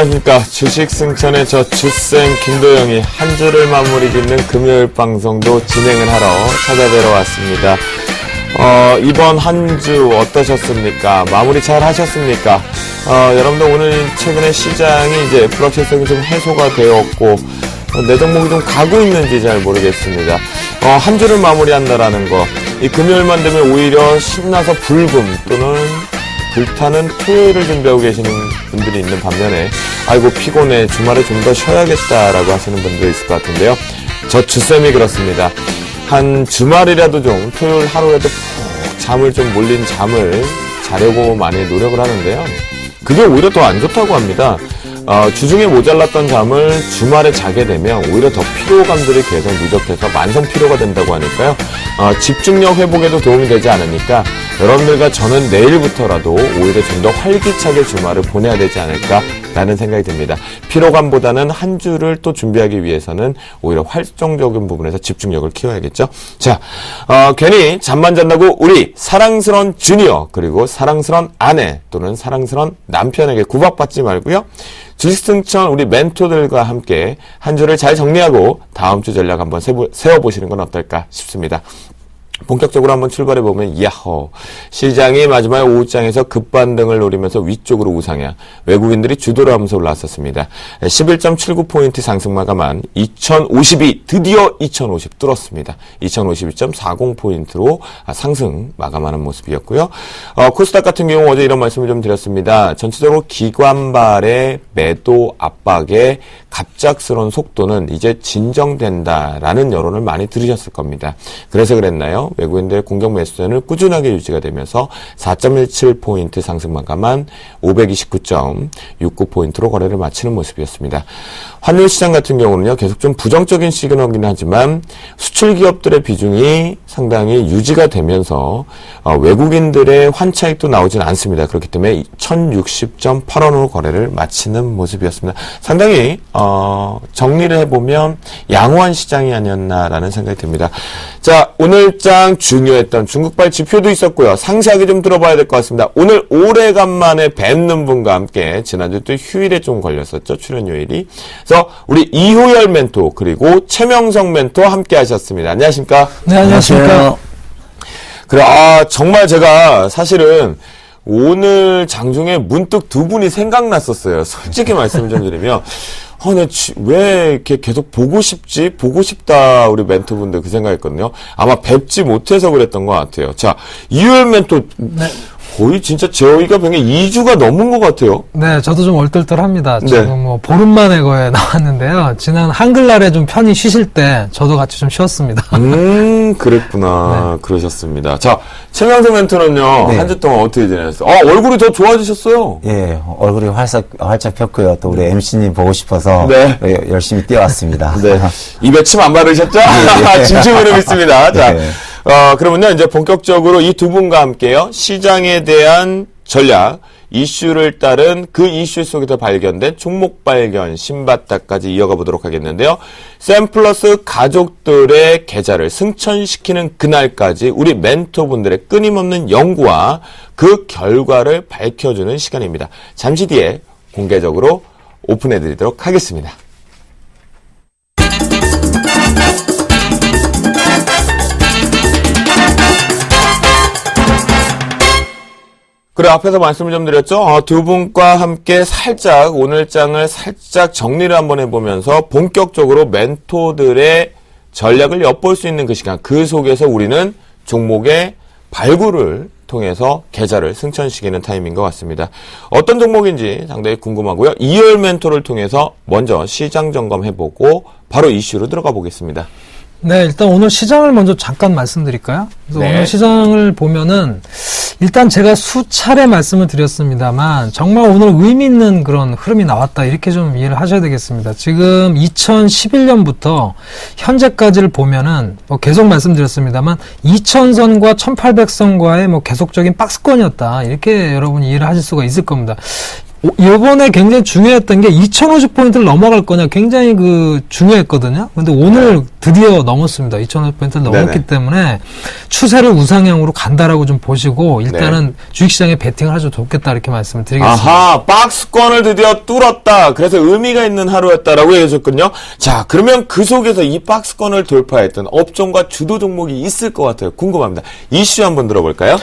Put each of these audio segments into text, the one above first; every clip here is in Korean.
안녕하십니까. 주식 승천의 저 주쌤 김도영이 한 주를 마무리 짓는 금요일 방송도 진행을 하러 찾아뵈러 왔습니다. 이번 한 주 어떠셨습니까? 마무리 잘 하셨습니까? 여러분들 오늘 최근에 시장이 이제 불확실성이 좀 해소가 되었고, 내 종목이 좀 가고 있는지 잘 모르겠습니다. 한 주를 마무리한다라는 거. 이 금요일만 되면 오히려 신나서 불금 또는 불타는 토요일을 준비하고 계시는 분들이 있는 반면에, 아이고 피곤해 주말에 좀 더 쉬어야겠다라고 하시는 분도 있을 것 같은데요. 저 주쌤이 그렇습니다. 한 주말이라도 좀 토요일 하루에도 푹 잠을 좀 몰린 잠을 자려고 많이 노력을 하는데요. 그게 오히려 더 안 좋다고 합니다. 주중에 모자랐던 잠을 주말에 자게 되면 오히려 더 피로감들이 계속 누적해서 만성 피로가 된다고 하니까요. 집중력 회복에도 도움이 되지 않으니까 여러분들과 저는 내일부터라도 오히려 좀 더 활기차게 주말을 보내야 되지 않을까라는 생각이 듭니다. 피로감보다는 한 주를 또 준비하기 위해서는 오히려 활동적인 부분에서 집중력을 키워야겠죠. 자, 괜히 잠만 잔다고 우리 사랑스러운 주니어 그리고 사랑스러운 아내 또는 사랑스러운 남편에게 구박받지 말고요. 주식승천 우리 멘토들과 함께 한 주를 잘 정리하고 다음 주 전략 한번 세워보시는 건 어떨까 싶습니다. 본격적으로 한번 출발해보면, 야호. 시장이 마지막 오후장에서 급반등을 노리면서 위쪽으로 우상향. 외국인들이 주도를 하면서 올라왔었습니다. 11.79포인트 상승 마감한 2052, 드디어 2050 뚫었습니다. 2052.40포인트로 상승 마감하는 모습이었고요. 코스닥 같은 경우 어제 이런 말씀을 좀 드렸습니다. 전체적으로 기관발의 매도 압박의 갑작스러운 속도는 이제 진정된다라는 여론을 많이 들으셨을 겁니다. 그래서 그랬나요? 외국인들의 공격 매수세는 꾸준하게 유지가 되면서 4.17포인트 상승 마감한 529.69포인트로 거래를 마치는 모습이었습니다. 환율 시장 같은 경우는요, 계속 좀 부정적인 시그널이긴 하지만 수출 기업들의 비중이 상당히 유지가 되면서 외국인들의 환차익도 나오진 않습니다. 그렇기 때문에 1060.8원으로 거래를 마치는 모습이었습니다. 상당히 정리를 해보면 양호한 시장이 아니었나라는 생각이 듭니다. 자, 오늘장 중요했던 중국발 지표도 있었고요. 상세하게 좀 들어봐야 될 것 같습니다. 오늘 오래간만에 뵙는 분과 함께 지난주 또 휴일에 좀 걸렸었죠. 출연요일이. 그래서 우리 이호열 멘토 그리고 최명성 멘토 함께 하셨습니다. 안녕하십니까? 네, 안녕하십니까? 그래, 정말 제가 사실은 오늘 장중에 문득 두 분이 생각났었어요. 솔직히 말씀 좀 드리면. 왜 이렇게 계속 보고 싶다, 우리 멘토분들 그 생각했거든요. 아마 뵙지 못해서 그랬던 것 같아요. 자, 이효열 멘토. 네. 거의 진짜 저희가 뵌 게 2주가 넘은 것 같아요. 네, 저도 좀 얼떨떨합니다. 네. 지금 뭐 보름 만에 거에 나왔는데요. 지난 한글날에 좀 편히 쉬실 때 저도 같이 좀 쉬었습니다. 그랬구나. 네. 그러셨습니다. 자, 최명성 멘토는요. 네. 한 주 동안 어떻게 지내셨어요? 얼굴이 더 좋아지셨어요. 활짝 폈고요. 또 우리 MC님 보고 싶어서 네. 열심히 뛰어왔습니다. 네. 입에 침 안 바르셨죠? 네. 진심으로 믿습니다. 자. 네. 그러면요, 이제 본격적으로 이 두 분과 함께요, 시장에 대한 전략, 이슈를 따른 그 이슈 속에서 발견된 종목 발견, 신바닥까지 이어가 보도록 하겠는데요. 샘플러스 가족들의 계좌를 승천시키는 그날까지 우리 멘토분들의 끊임없는 연구와 그 결과를 밝혀주는 시간입니다. 잠시 뒤에 공개적으로 오픈해드리도록 하겠습니다. 그래, 앞에서 말씀을 좀 드렸죠. 두 분과 함께 살짝 오늘 장을 살짝 정리를 한번 해보면서 본격적으로 멘토들의 전략을 엿볼 수 있는 그 시간, 그 속에서 우리는 종목의 발굴을 통해서 계좌를 승천시키는 타임인 것 같습니다. 어떤 종목인지 상당히 궁금하고요. 이열 멘토를 통해서 먼저 시장 점검해보고 바로 이슈로 들어가 보겠습니다. 네, 일단 오늘 시장을 먼저 잠깐 말씀드릴까요? 그래서 네. 오늘 시장을 보면은 일단 제가 수차례 말씀을 드렸습니다만 정말 오늘 의미 있는 그런 흐름이 나왔다, 이렇게 좀 이해를 하셔야 되겠습니다. 지금 2011년부터 현재까지를 보면은 뭐 계속 말씀드렸습니다만 2000선과 1800선과의 뭐 계속적인 박스권이었다, 이렇게 여러분이 이해를 하실 수가 있을 겁니다. 이번에 굉장히 중요했던 게 2050포인트를 넘어갈 거냐, 굉장히 중요했거든요. 근데 오늘 드디어 넘었습니다. 2,500포인트를 넘었기 네네. 때문에 추세를 우상향으로 간다라고 좀 보시고 일단은 주식시장에 베팅을 하셔도 좋겠다 이렇게 말씀을 드리겠습니다. 아하, 박스권을 드디어 뚫었다. 그래서 의미가 있는 하루였다라고 얘기하셨군요. 자, 그러면 그 속에서 이 박스권을 돌파했던 업종과 주도 종목이 있을 것 같아요. 궁금합니다. 이슈 한번 들어볼까요?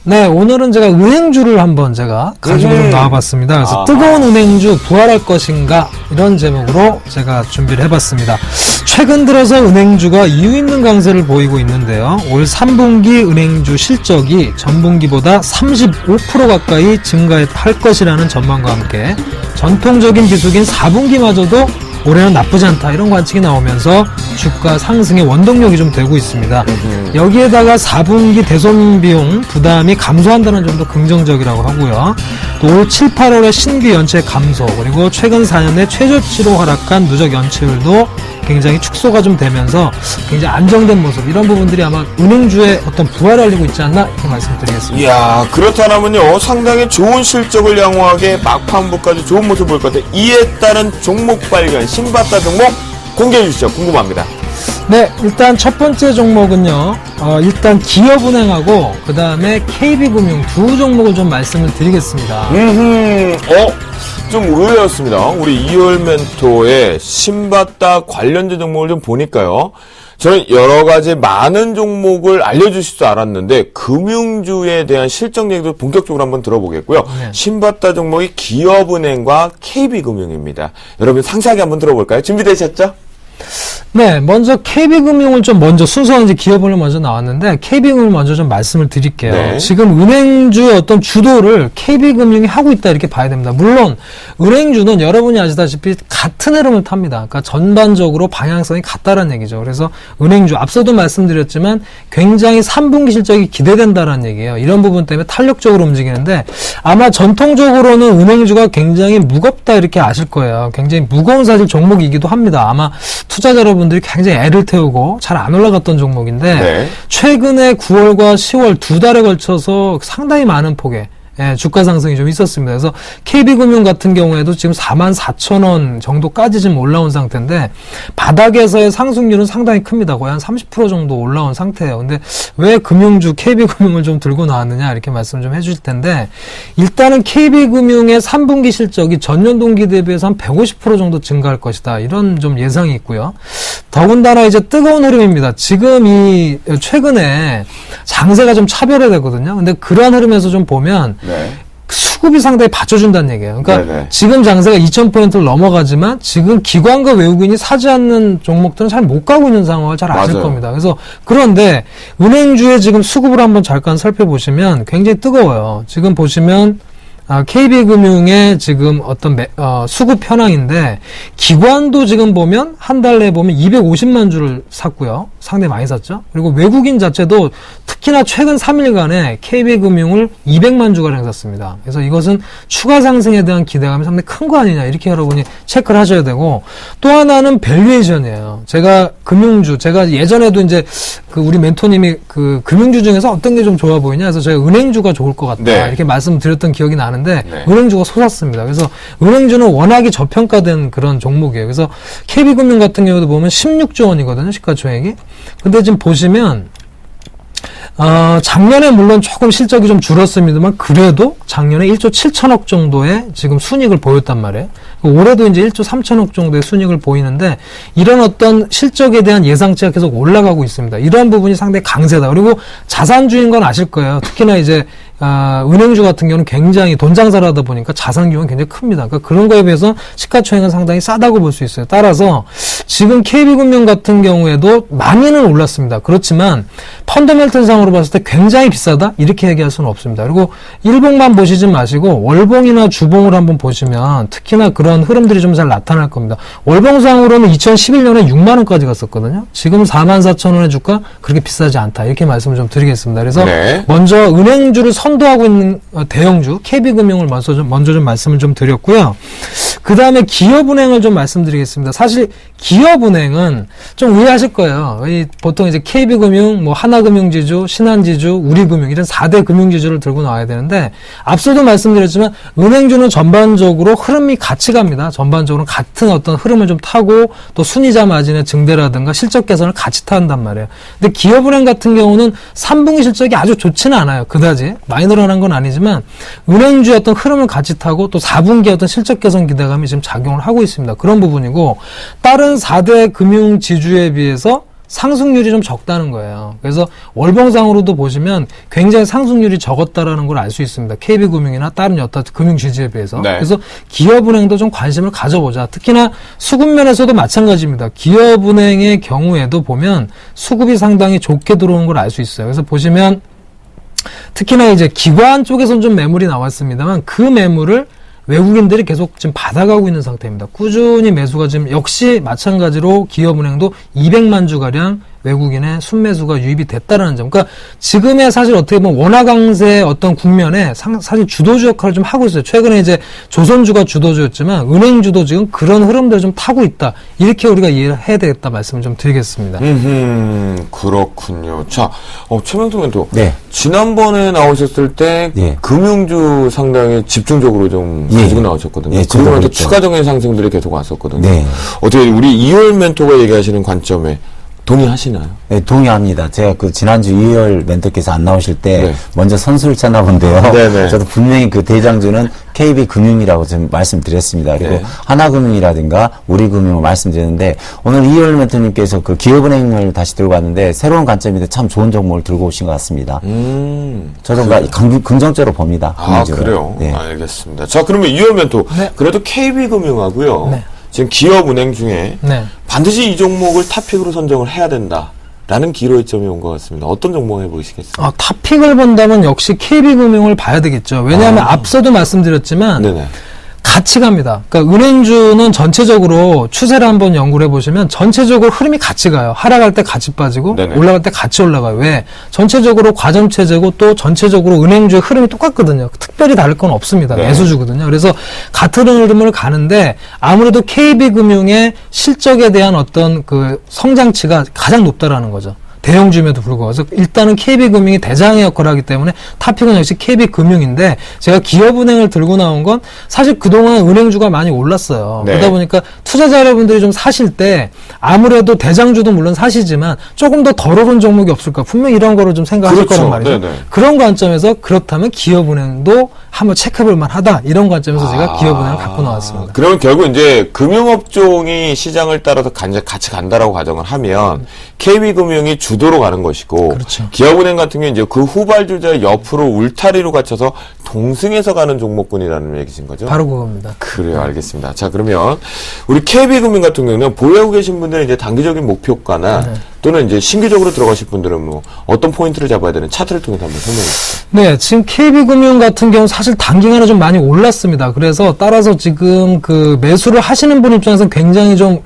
네, 오늘은 제가 은행주를 한번 제가 가지고 좀 나와봤습니다. 그래서 아하. 뜨거운 은행주 부활할 것인가 이런 제목으로 제가 준비를 해봤습니다. 최근 들어서 은행주가 이유 있는 강세를 보이고 있는데요. 올 3분기 은행주 실적이 전분기보다 35% 가까이 증가할 것이라는 전망과 함께 전통적인 비수기인 4분기마저도 올해는 나쁘지 않다 이런 관측이 나오면서 주가 상승의 원동력이 좀 되고 있습니다. 여기에다가 4분기 대손 비용 부담이 감소한다는 점도 긍정적이라고 하고요. 또 올 7, 8월의 신규 연체 감소 그리고 최근 4년 내 최저치로 하락한 누적 연체율도 굉장히 축소가 좀 되면서 굉장히 안정된 모습 이런 부분들이 아마 은행주의 어떤 부활을 알리고 있지 않나 이렇게 말씀드리겠습니다. 이야, 그렇다면요 상당히 좋은 실적을 양호하게 막판부까지 좋은 모습 볼 것 같아요. 이에 따른 종목 발견, 신봤다 종목 공개해 주시죠. 궁금합니다. 네, 일단 첫 번째 종목은요. 일단 기업은행하고 그 다음에 KB금융 두 종목을 좀 말씀을 드리겠습니다. 좀 의외였습니다. 우리 이월 멘토의 신봤다 관련된 종목을 좀 보니까요. 저는 여러 가지 많은 종목을 알려주실 줄 알았는데 금융주에 대한 실적 얘기도 본격적으로 한번 들어보겠고요. 네. 신봤다 종목이 기업은행과 KB금융입니다. 여러분 상세하게 한번 들어볼까요? 준비되셨죠? 네, 먼저 KB금융을 좀 먼저 순서는 이제 기업은행 먼저 나왔는데 KB금융을 먼저 좀 말씀을 드릴게요. 네. 지금 은행주의 어떤 주도를 KB금융이 하고 있다 이렇게 봐야 됩니다. 물론 은행주는 여러분이 아시다시피 같은 흐름을 탑니다. 그러니까 전반적으로 방향성이 같다라는 얘기죠. 그래서 은행주 앞서도 말씀드렸지만 굉장히 3분기 실적이 기대된다라는 얘기예요. 이런 부분 때문에 탄력적으로 움직이는데 아마 전통적으로는 은행주가 굉장히 무겁다 이렇게 아실 거예요. 굉장히 무거운 사실 종목이기도 합니다. 아마 투자자 여러분들이 굉장히 애를 태우고 잘 안 올라갔던 종목인데 네. 최근에 9월과 10월 두 달에 걸쳐서 상당히 많은 폭의 주가 상승이 좀 있었습니다. 그래서 KB금융 같은 경우에도 지금 44,000원 정도까지 지금 올라온 상태인데 바닥에서의 상승률은 상당히 큽니다. 거의 한 30% 정도 올라온 상태예요. 근데 왜 금융주 KB금융을 좀 들고 나왔느냐 이렇게 말씀 좀 해주실 텐데 일단은 KB금융의 3분기 실적이 전년 동기 대비해서 한 150% 정도 증가할 것이다. 이런 좀 예상이 있고요. 더군다나 이제 뜨거운 흐름입니다. 지금 이 최근에 장세가 좀 차별화되거든요. 근데 그러한 흐름에서 좀 보면 네. 수급이 상당히 받쳐준다는 얘기예요. 그러니까 네네. 지금 장세가 2,000포인트를 넘어가지만 지금 기관과 외국인이 사지 않는 종목들은 잘 못 가고 있는 상황을 잘 아실 맞아요. 겁니다. 그래서 그런데 은행주의 지금 수급을 한번 잠깐 살펴보시면 굉장히 뜨거워요. 지금 보시면 KB금융의 지금 어떤 수급 현황인데 기관도 지금 보면 한 달 내에 보면 250만 주를 샀고요. 상당히 많이 샀죠. 그리고 외국인 자체도 특히나 최근 3일간에 KB금융을 200만 주가량 샀습니다. 그래서 이것은 추가 상승에 대한 기대감이 상당히 큰 거 아니냐 이렇게 여러분이 체크를 하셔야 되고 또 하나는 밸류에이션이에요. 제가 금융주 제가 예전에도 이제 그 우리 멘토님이 그 금융주 중에서 어떤 게 좀 좋아 보이냐 해서 제가 은행주가 좋을 것 같다 네. 이렇게 말씀드렸던 기억이 나는데 네. 은행주가 솟았습니다. 그래서 은행주는 워낙에 저평가된 그런 종목이에요. 그래서 KB금융 같은 경우도 보면 16조 원이거든요. 시가총액이. 근데 지금 보시면 작년에 물론 조금 실적이 좀 줄었습니다만 그래도 작년에 1조 7천억 정도의 지금 순이익을 보였단 말이에요. 올해도 이제 1조 3천억 정도의 순이익을 보이는데 이런 어떤 실적에 대한 예상치가 계속 올라가고 있습니다. 이런 부분이 상당히 강세다. 그리고 자산주인 건 아실 거예요. 특히나 이제 은행주 같은 경우는 굉장히 돈 장사를 하다 보니까 자산 규모가 굉장히 큽니다. 그러니까 그런 거에 비해서 시가총액은 상당히 싸다고 볼 수 있어요. 따라서 지금 KB금융 같은 경우에도 많이는 올랐습니다. 그렇지만 펀더멘털상으로 봤을 때 굉장히 비싸다? 이렇게 얘기할 수는 없습니다. 그리고 일봉만 보시지 마시고 월봉이나 주봉을 한번 보시면 특히나 그런 흐름들이 좀 잘 나타날 겁니다. 월봉상으로는 2011년에 6만 원까지 갔었거든요. 지금 44,000원의 주가 그렇게 비싸지 않다. 이렇게 말씀을 좀 드리겠습니다. 그래서 네. 먼저 은행주를 선도하고 있는 대형주 KB금융을 먼저 좀 말씀을 좀 드렸고요. 그 다음에 기업은행을 좀 말씀드리겠습니다. 사실 기업은행은 좀 의아하실 거예요. 보통 이제 KB금융, 뭐 하나금융지주, 신한지주, 우리금융 이런 4대 금융지주를 들고 나와야 되는데 앞서도 말씀드렸지만 은행주는 전반적으로 흐름이 같이 갑니다. 전반적으로 같은 어떤 흐름을 좀 타고 또 순이자 마진의 증대라든가 실적 개선을 같이 탄단 말이에요. 근데 기업은행 같은 경우는 3분기 실적이 아주 좋지는 않아요. 그다지 많이 늘어난 건 아니지만 은행주의 어떤 흐름을 같이 타고 또 4분기 어떤 실적 개선 기대감이 지금 작용을 하고 있습니다. 그런 부분이고 다른 4대 금융지주에 비해서 상승률이 좀 적다는 거예요. 그래서 월봉상으로도 보시면 굉장히 상승률이 적었다라는 걸 알 수 있습니다. KB금융이나 다른 여타 금융지주에 비해서. 네. 그래서 기업은행도 좀 관심을 가져보자. 특히나 수급면에서도 마찬가지입니다. 기업은행의 경우에도 보면 수급이 상당히 좋게 들어온 걸 알 수 있어요. 그래서 보시면 특히나 이제 기관 쪽에서는 좀 매물이 나왔습니다만 그 매물을 외국인들이 계속 지금 받아가고 있는 상태입니다. 꾸준히 매수가 지금 역시 마찬가지로 기업은행도 200만 주가량 외국인의 순매수가 유입이 됐다라는 점. 그러니까 지금의 사실 어떻게 보면 원화 강세의 어떤 국면에 사실 주도주 역할을 좀 하고 있어요. 최근에 이제 조선주가 주도주였지만 은행주도 지금 그런 흐름들을 좀 타고 있다. 이렇게 우리가 이해를 해야 되겠다 말씀을 좀 드리겠습니다. 그렇군요. 자, 최명수 멘토. 네. 지난번에 나오셨을 때 예. 금융주 상당히 집중적으로 좀 예. 가지고 나오셨거든요. 예, 저도 그러면서 그랬죠. 추가적인 상승들이 계속 왔었거든요. 네. 어떻게 우리 이월 멘토가 얘기하시는 관점에 동의하시나요? 네, 동의합니다. 제가 그 지난주 이월 멘토께서 안 나오실 때 네. 먼저 선수를 쳤나 본데요. 네네. 저도 분명히 그 대장주는 KB금융이라고 좀 말씀드렸습니다. 그리고 네. 하나금융이라든가 우리금융을 말씀드렸는데 오늘 이월 멘토님께서 그 기업은행을 다시 들고 왔는데 새로운 관점인데 참 좋은 종목을 들고 오신 것 같습니다. 저도 긍정적으로 봅니다. 아, 금융주를. 그래요? 네. 알겠습니다. 자, 그러면 이월 멘토. 네. 그래도 KB금융하고요. 네. 지금 기업은행 중에 네. 반드시 이 종목을 탑픽으로 선정을 해야 된다라는 기로의점이 온 것 같습니다. 어떤 종목 해보시겠습니까? 탑픽을 본다면 역시 KB금융을 봐야 되겠죠. 왜냐하면 앞서도 말씀드렸지만 네네. 같이 갑니다. 그러니까 은행주는 전체적으로 추세를 한번 연구를 해보시면 전체적으로 흐름이 같이 가요. 하락할 때 같이 빠지고 네네. 올라갈 때 같이 올라가요. 왜? 전체적으로 과점체제고 또 전체적으로 은행주의 흐름이 똑같거든요. 특별히 다를 건 없습니다. 네. 매수주거든요. 그래서 같은 흐름을 가는데 아무래도 KB금융의 실적에 대한 어떤 그 성장치가 가장 높다라는 거죠. 대형주임에도 불구하고. 그래서 일단은 KB금융이 대장의 역할을 하기 때문에 탑픽은 역시 KB금융인데 제가 기업은행을 들고 나온 건 사실 그동안 은행주가 많이 올랐어요. 네. 그러다 보니까 투자자 여러분들이 좀 사실 때 아무래도 대장주도 물론 사시지만 조금 더 덜 오른 종목이 없을까. 분명히 이런 거를 좀 생각하실 그렇죠. 거란 말이죠. 네네. 그런 관점에서 그렇다면 기업은행도 한번 체크해볼 만하다. 이런 관점에서 제가 기업은행을 갖고 나왔습니다. 그러면 결국 이제 금융업종이 시장을 따라서 같이 간다라고 가정을 하면 KB금융이 주도로 가는 것이고 그렇죠. 기업은행 같은 경우는 이제 그 후발주자 옆으로 울타리로 갖춰서 동승해서 가는 종목군이라는 얘기신 거죠? 바로 그겁니다. 그래요, 알겠습니다. 자, 그러면 우리 KB금융 같은 경우는 보유하고 계신 분들은 이제 단기적인 목표가나 또는 이제 신규적으로 들어가실 분들은 뭐 어떤 포인트를 잡아야 되는 차트를 통해서 한번 설명해 주세요. 네, 지금 KB금융 같은 경우 사실 단기간에 좀 많이 올랐습니다. 그래서 따라서 지금 그 매수를 하시는 분 입장에서는 굉장히 좀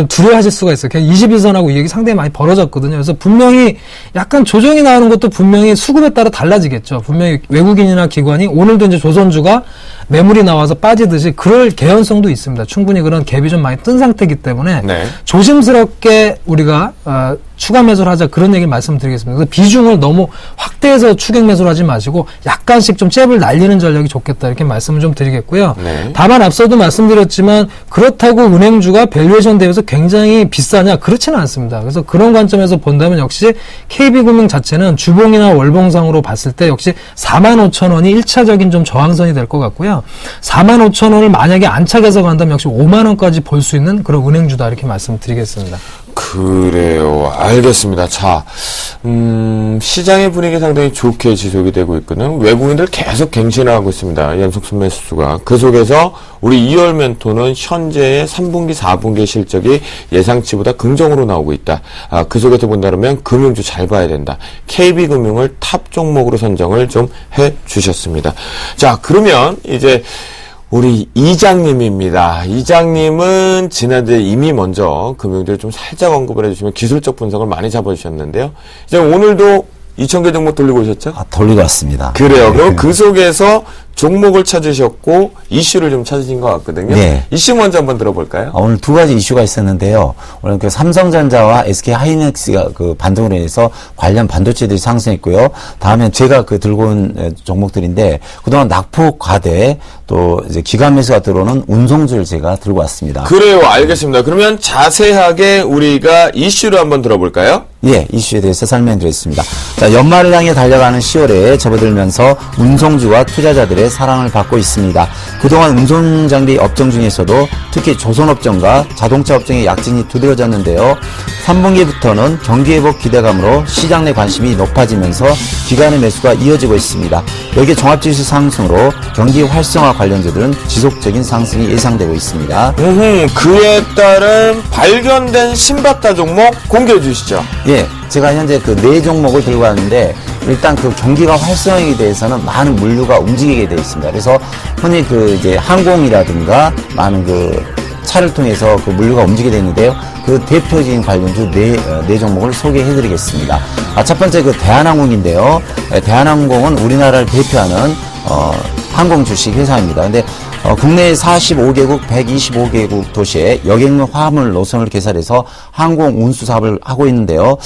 두려워하실 수가 있어요. 그냥 21선하고 이 얘기 상당히 많이 벌어졌거든요. 그래서 분명히 약간 조정이 나오는 것도 분명히 수급에 따라 달라지겠죠. 분명히 외국인이나 기관이 오늘도 이제 조선주가 매물이 나와서 빠지듯이 그럴 개연성도 있습니다. 충분히 그런 갭이 좀 많이 뜬 상태이기 때문에 네. 조심스럽게 우리가 추가 매수를 하자 그런 얘기를 말씀드리겠습니다. 그래서 비중을 너무 확대해서 추격 매수를 하지 마시고 약간씩 좀 잽을 날리는 전략이 좋겠다 이렇게 말씀을 좀 드리겠고요. 네. 다만 앞서도 말씀드렸지만 그렇다고 은행주가 밸류에이션 대비해서 굉장히 비싸냐 그렇지는 않습니다. 그래서 그런 관점에서 본다면 역시 KB금융 자체는 주봉이나 월봉상으로 봤을 때 역시 45,000원이 1차적인 좀 저항선이 될 것 같고요. 45,000원을 만약에 안착해서 간다면 역시 5만원까지 볼 수 있는 그런 은행주다 이렇게 말씀드리겠습니다. 그래요. 알겠습니다. 자, 시장의 분위기 상당히 좋게 지속이 되고 있거든요. 외국인들 계속 갱신하고 있습니다. 연속 순매수가. 그 속에서 우리 2월 멘토는 현재의 3분기, 4분기 실적이 예상치보다 긍정으로 나오고 있다. 그 속에서 본다면 금융주 잘 봐야 된다. KB금융을 탑 종목으로 선정을 좀 해 주셨습니다. 자, 그러면 이제 우리 이장님입니다. 이장님은 지난주에 이미 먼저 금융주를 좀 살짝 언급을 해주시면 기술적 분석을 많이 잡아주셨는데요. 이제 오늘도 2,000개 종목 돌리고 오셨죠? 돌리고 왔습니다. 그래요. 그럼 그 속에서 종목을 찾으셨고 이슈를 좀 찾으신 것 같거든요. 네. 이슈 먼저 한번 들어볼까요? 오늘 두 가지 이슈가 있었는데요. 오늘 그 삼성전자와 SK 하이닉스가 그 반등으로 인해서 관련 반도체들이 상승했고요. 다음에 제가 그 들고 온 종목들인데 그동안 낙폭 과대 또 이제 기관 매수가 들어오는 운송주를 제가 들고 왔습니다. 그래요. 알겠습니다. 그러면 자세하게 우리가 이슈를 한번 들어볼까요? 예, 이슈에 대해서 설명드리겠습니다. 자, 연말을 향해 달려가는 10월에 접어들면서 운송주와 투자자들의 사랑을 받고 있습니다. 그동안 운송장비 업종 중에서도 특히 조선업종과 자동차 업종의 약진이 두드러졌는데요. 3분기부터는 경기회복 기대감으로 시장 내 관심이 높아지면서 기관의 매수가 이어지고 있습니다. 여기에 종합지수 상승으로 경기 활성화 관련주들은 지속적인 상승이 예상되고 있습니다. 그에 따른 발견된 신바타 종목 공개해 주시죠. 예, 제가 현재 그 4종목을 들고 왔는데 일단 그 경기가 활성화에 대해서는 많은 물류가 움직이게 되어 있습니다. 그래서 흔히 그 이제 항공이라든가 많은 그 차를 통해서 그 물류가 움직이게 되는데요. 그 대표적인 관련주 네 종목을 소개해 드리겠습니다. 첫 번째 그 대한항공인데요. 대한항공은 우리나라를 대표하는 항공 주식 회사입니다. 근데 국내 45개국 125개국 도시에 여객용 화물 노선을 개설해서 항공 운수 사업을 하고 있는데요.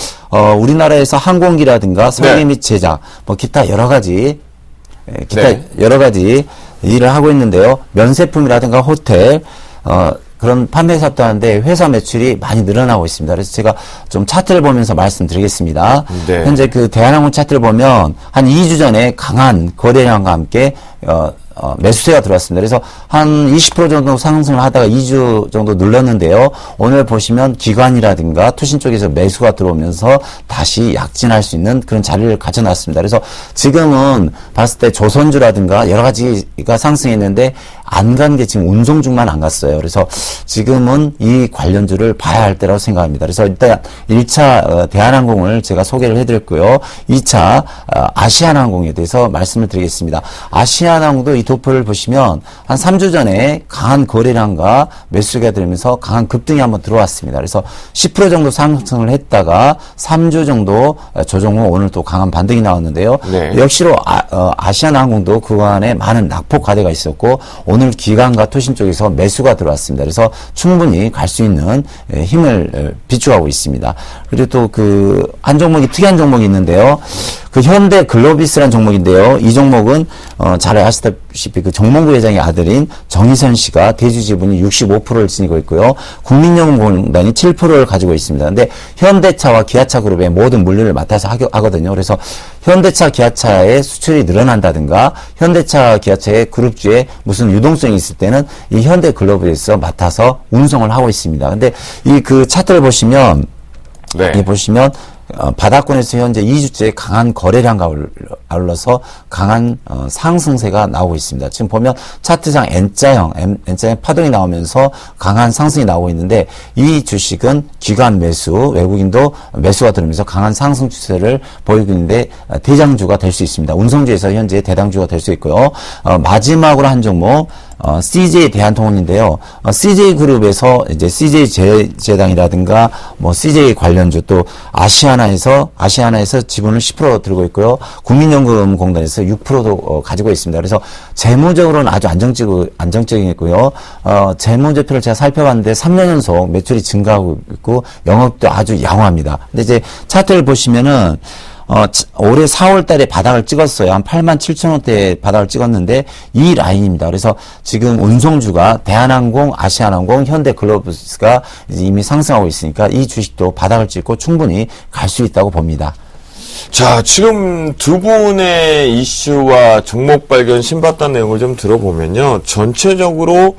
우리나라에서 항공기라든가 설계 및 제작, 뭐 기타 여러 가지 일을 하고 있는데요. 면세품이라든가 호텔, 그런 판매 사업도 하는데 회사 매출이 많이 늘어나고 있습니다. 그래서 제가 좀 차트를 보면서 말씀드리겠습니다. 네. 현재 그 대한항공 차트를 보면 한 2주 전에 강한 거래량과 함께 매수세가 들어왔습니다. 그래서 한 20% 정도 상승을 하다가 2주 정도 눌렀는데요. 오늘 보시면 기관이라든가 투신 쪽에서 매수가 들어오면서 다시 약진할 수 있는 그런 자리를 갖춰놨습니다. 그래서 지금은 봤을 때 조선주라든가 여러 가지가 상승했는데 안 간 게 지금 운송중만 안 갔어요. 그래서 지금은 이 관련주를 봐야 할 때라고 생각합니다. 그래서 일단 1차 대한항공을 제가 소개를 해드렸고요. 2차 아시아나항공에 대해서 말씀을 드리겠습니다. 아시아나항공도 이 도표를 보시면 한 3주 전에 강한 거래량과 매수가 들면서 강한 급등이 한번 들어왔습니다. 그래서 10% 정도 상승을 했다가 3주 정도 조정 후 오늘 또 강한 반등이 나왔는데요. 네. 역시로 아시아나항공도 그간에 많은 낙폭 과대가 있었고 오늘 기관과 투신 쪽에서 매수가 들어왔습니다. 그래서 충분히 갈 수 있는 힘을 비추하고 있습니다. 그리고 또 그 한 종목이 특이한 종목이 있는데요. 그 현대 글로비스라는 종목인데요. 이 종목은 잘 아시다시피 그 정몽구 회장의 아들인 정의선 씨가 대주 지분이 65%를 지니고 있고요. 국민연금공단이 7%를 가지고 있습니다. 근데 현대차와 기아차 그룹의 모든 물류를 맡아서 하거든요. 그래서 현대차, 기아차의 수출이 늘어난다든가 현대차, 기아차의 그룹주에 무슨 유동성이 있을 때는 이 현대 글로벌에서 맡아서 운송을 하고 있습니다. 근데 이 그 차트를 보시면 이 보시면 바닥권에서 현재 2주째 강한 거래량과 아울러서 강한 상승세가 나오고 있습니다. 지금 보면 차트상 N자형 파동이 나오면서 강한 상승이 나오고 있는데 이 주식은 기관 매수, 외국인도 매수가 들어오면서 강한 상승 추세를 보이고 있는데 대장주가 될 수 있습니다. 운송주에서 현재 대장주가 될 수 있고요. 마지막으로 한 종목 CJ 대한통운인데요. CJ 그룹에서 이제 CJ 재단이라든가 뭐 CJ 관련주 또 아시아나에서 지분을 10% 들고 있고요. 국민연금공단에서 6%도 가지고 있습니다. 그래서 재무적으로는 아주 안정적이고요. 재무제표를 제가 살펴봤는데 3년 연속 매출이 증가하고 있고 영업도 아주 양호합니다. 근데 이제 차트를 보시면은 올해 4월 달에 바닥을 찍었어요. 한 87,000원대 바닥을 찍었는데 이 라인입니다. 그래서 지금 운송주가 대한항공, 아시아나항공, 현대글로비스가 이미 상승하고 있으니까 이 주식도 바닥을 찍고 충분히 갈 수 있다고 봅니다. 자, 지금 두 분의 이슈와 종목 발견 신봤다는 내용을 좀 들어보면요. 전체적으로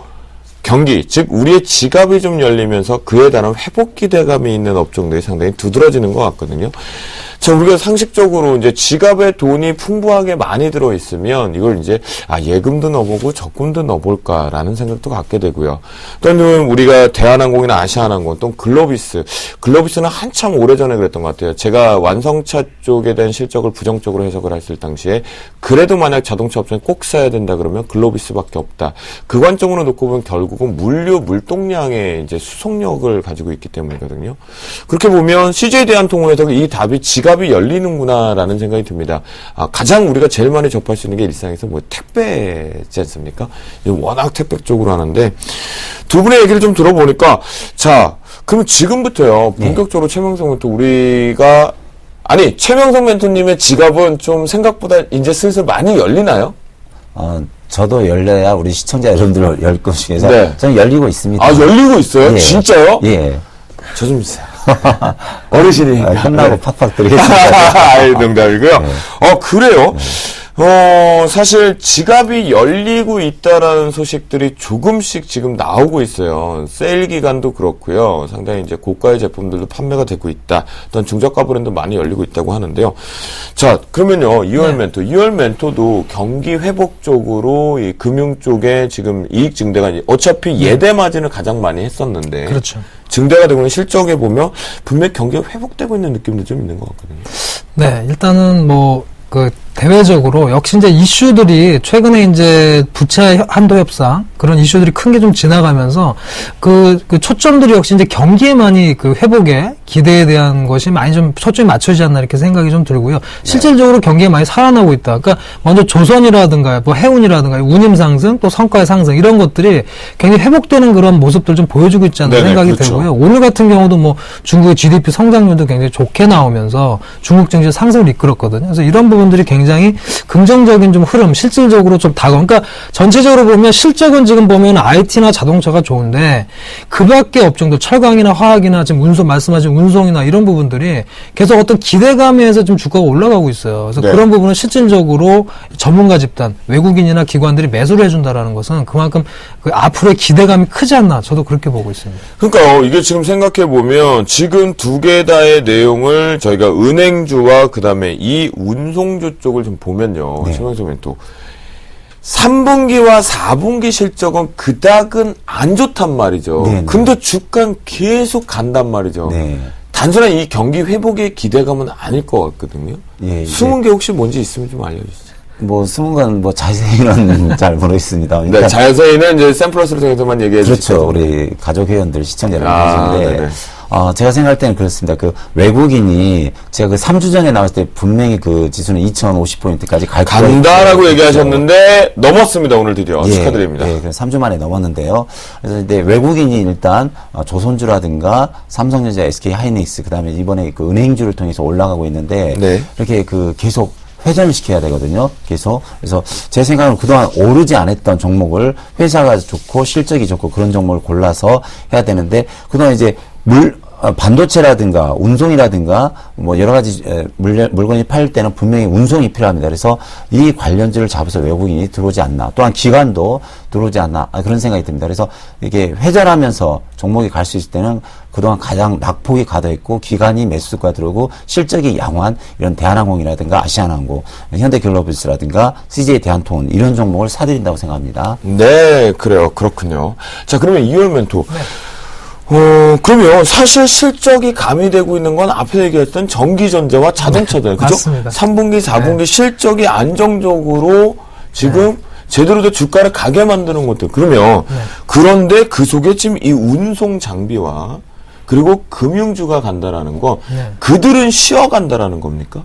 경기, 즉 우리의 지갑이 좀 열리면서 그에 따른 회복 기대감이 있는 업종들이 상당히 두드러지는 것 같거든요. 자, 우리가 상식적으로 이제 지갑에 돈이 풍부하게 많이 들어 있으면 이걸 이제 예금도 넣어보고 적금도 넣어볼까라는 생각도 갖게 되고요. 또는 우리가 대한항공이나 아시아나항공 또 글로비스는 한참 오래전에 그랬던 것 같아요. 제가 완성차 쪽에 대한 실적을 부정적으로 해석을 했을 당시에 그래도 만약 자동차 업종에 꼭 사야 된다 그러면 글로비스밖에 없다. 그 관점으로 놓고 보면 결국은 물동량의 이제 수송력을 가지고 있기 때문이거든요. 그렇게 보면 CJ 대한통운에서 이 답이 지갑에 지갑이 열리는구나라는 생각이 듭니다. 가장 우리가 제일 많이 접할 수 있는 게 일상에서 뭐 택배지 않습니까? 워낙 택배 쪽으로 하는데 두 분의 얘기를 좀 들어보니까 자, 그럼 지금부터요 본격적으로 최명석 멘토 우리가 최명석 멘토님의 지갑은 좀 생각보다 이제 슬슬 많이 열리나요? 저도 열려야 우리 시청자 여러분들 열 것 중에서 네. 저는 열리고 있습니다. 열리고 있어요? 예. 진짜요? 예. 저 좀 주세요. 어르신이니까. 현나고 팍팍 드리겠습니다. 아이, 농담이고요. 그래요? 사실 지갑이 열리고 있다라는 소식들이 조금씩 지금 나오고 있어요. 세일 기간도 그렇고요. 상당히 이제 고가의 제품들도 판매가 되고 있다. 어떤 중저가 브랜드 많이 열리고 있다고 하는데요. 자, 그러면요. 2월 멘토도 경기 회복 쪽으로 이 금융 쪽에 지금 이익 증대가 어차피 예대 마진을 가장 많이 했었는데. 그렇죠. 증대가 되고 있는 실적에 보면 분명히 경기가 회복되고 있는 느낌도 좀 있는 것 같거든요. 네, 일단은 대외적으로 역시 이제 이슈들이 최근에 이제 부채 한도 협상 그런 이슈들이 큰 게 좀 지나가면서 그 초점들이 역시 이제 경기에 많이 회복에 기대에 대한 것이 많이 좀 초점이 맞춰지지 않나 이렇게 생각이 좀 들고요. 실질적으로 경기에 많이 살아나고 있다. 그러니까 먼저 조선이라든가 해운이라든가 운임 상승 또 성과의 상승 이런 것들이 굉장히 회복되는 그런 모습들 좀 보여주고 있지 않나 생각이 그렇죠. 들고요. 오늘 같은 경우도 중국의 GDP 성장률도 굉장히 좋게 나오면서 중국 증시 상승을 이끌었거든요. 그래서 이런 부분들이 굉장히 긍정적인 좀 흐름, 실질적으로 좀 그러니까 전체적으로 보면 실적은 지금 보면 IT나 자동차가 좋은데 그 밖의 업종도 철강이나 화학이나 지금 말씀하신 운송이나 이런 부분들이 계속 어떤 기대감에서 좀 주가가 올라가고 있어요. 그래서 그런 부분은 실질적으로 전문가 집단, 외국인이나 기관들이 매수를 해준다라는 것은 그만큼 앞으로의 기대감이 크지 않나 저도 그렇게 보고 있습니다. 그러니까요. 이게 지금 생각해 보면 지금 두 개 다의 내용을 저희가 은행주와 그다음에 이 운송주 쪽을 좀 보면요. 최명석 멘토 3분기와 4분기 실적은 그닥은 안 좋단 말이죠. 네네. 근데 주가는 계속 간단 말이죠. 네. 단순한 이 경기 회복의 기대감은 아닐 것 같거든요. 예, 숨은 게 혹시 뭔지 있으면 좀 알려주세요. 숨은 건 자세히는 잘 모르겠습니다. 네, 자세히는 이제 샘플러스를 통해서만 얘기해 주시죠. 그렇죠. 우리 가족 회원들 시청자 네네. 여러분들. 제가 생각할 때는 그렇습니다. 외국인이 제가 3주 전에 나왔을 때 분명히 지수는 2050포인트까지 간다라고 얘기하셨는데 넘었습니다. 오늘 드디어. 축하드립니다. 예, 그래서 3주 만에 넘었는데요. 그래서 이제 외국인이 일단 조선주라든가 삼성전자, SK 하이닉스 그다음에 이번에 은행주를 통해서 올라가고 있는데 이렇게 계속 회전을 시켜야 되거든요. 계속. 그래서 제 생각은 그동안 오르지 않았던 종목을 회사가 좋고 실적이 좋고 그런 종목을 골라서 해야 되는데 그동안 이제 반도체라든가 운송이라든가 여러 가지 물건이 팔 때는 분명히 운송이 필요합니다. 그래서 이 관련주를 잡아서 외국인이 들어오지 않나. 또한 기관도 들어오지 않나. 그런 생각이 듭니다. 그래서 이게 회전하면서 종목이 갈 수 있을 때는 그동안 가장 낙폭이 가득했고 기관이 매수가 들어오고 실적이 양호한 이런 대한항공이라든가 아시아나항공, 현대글로비스라든가 CJ 대한통운 이런 종목을 사들인다고 생각합니다. 네, 그래요. 그렇군요. 자, 그러면 2월 멘토. 그러면 사실 실적이 가미되고 있는 건 앞에 얘기했던 전기전자와 자동차들. 그죠? 맞습니다. 3분기, 4분기 실적이 안정적으로 지금 제대로 된 주가를 가게 만드는 것들. 그러면 그런데 그 속에 지금 이 운송 장비와 그리고 금융주가 간다라는 거 그들은 쉬어간다라는 겁니까?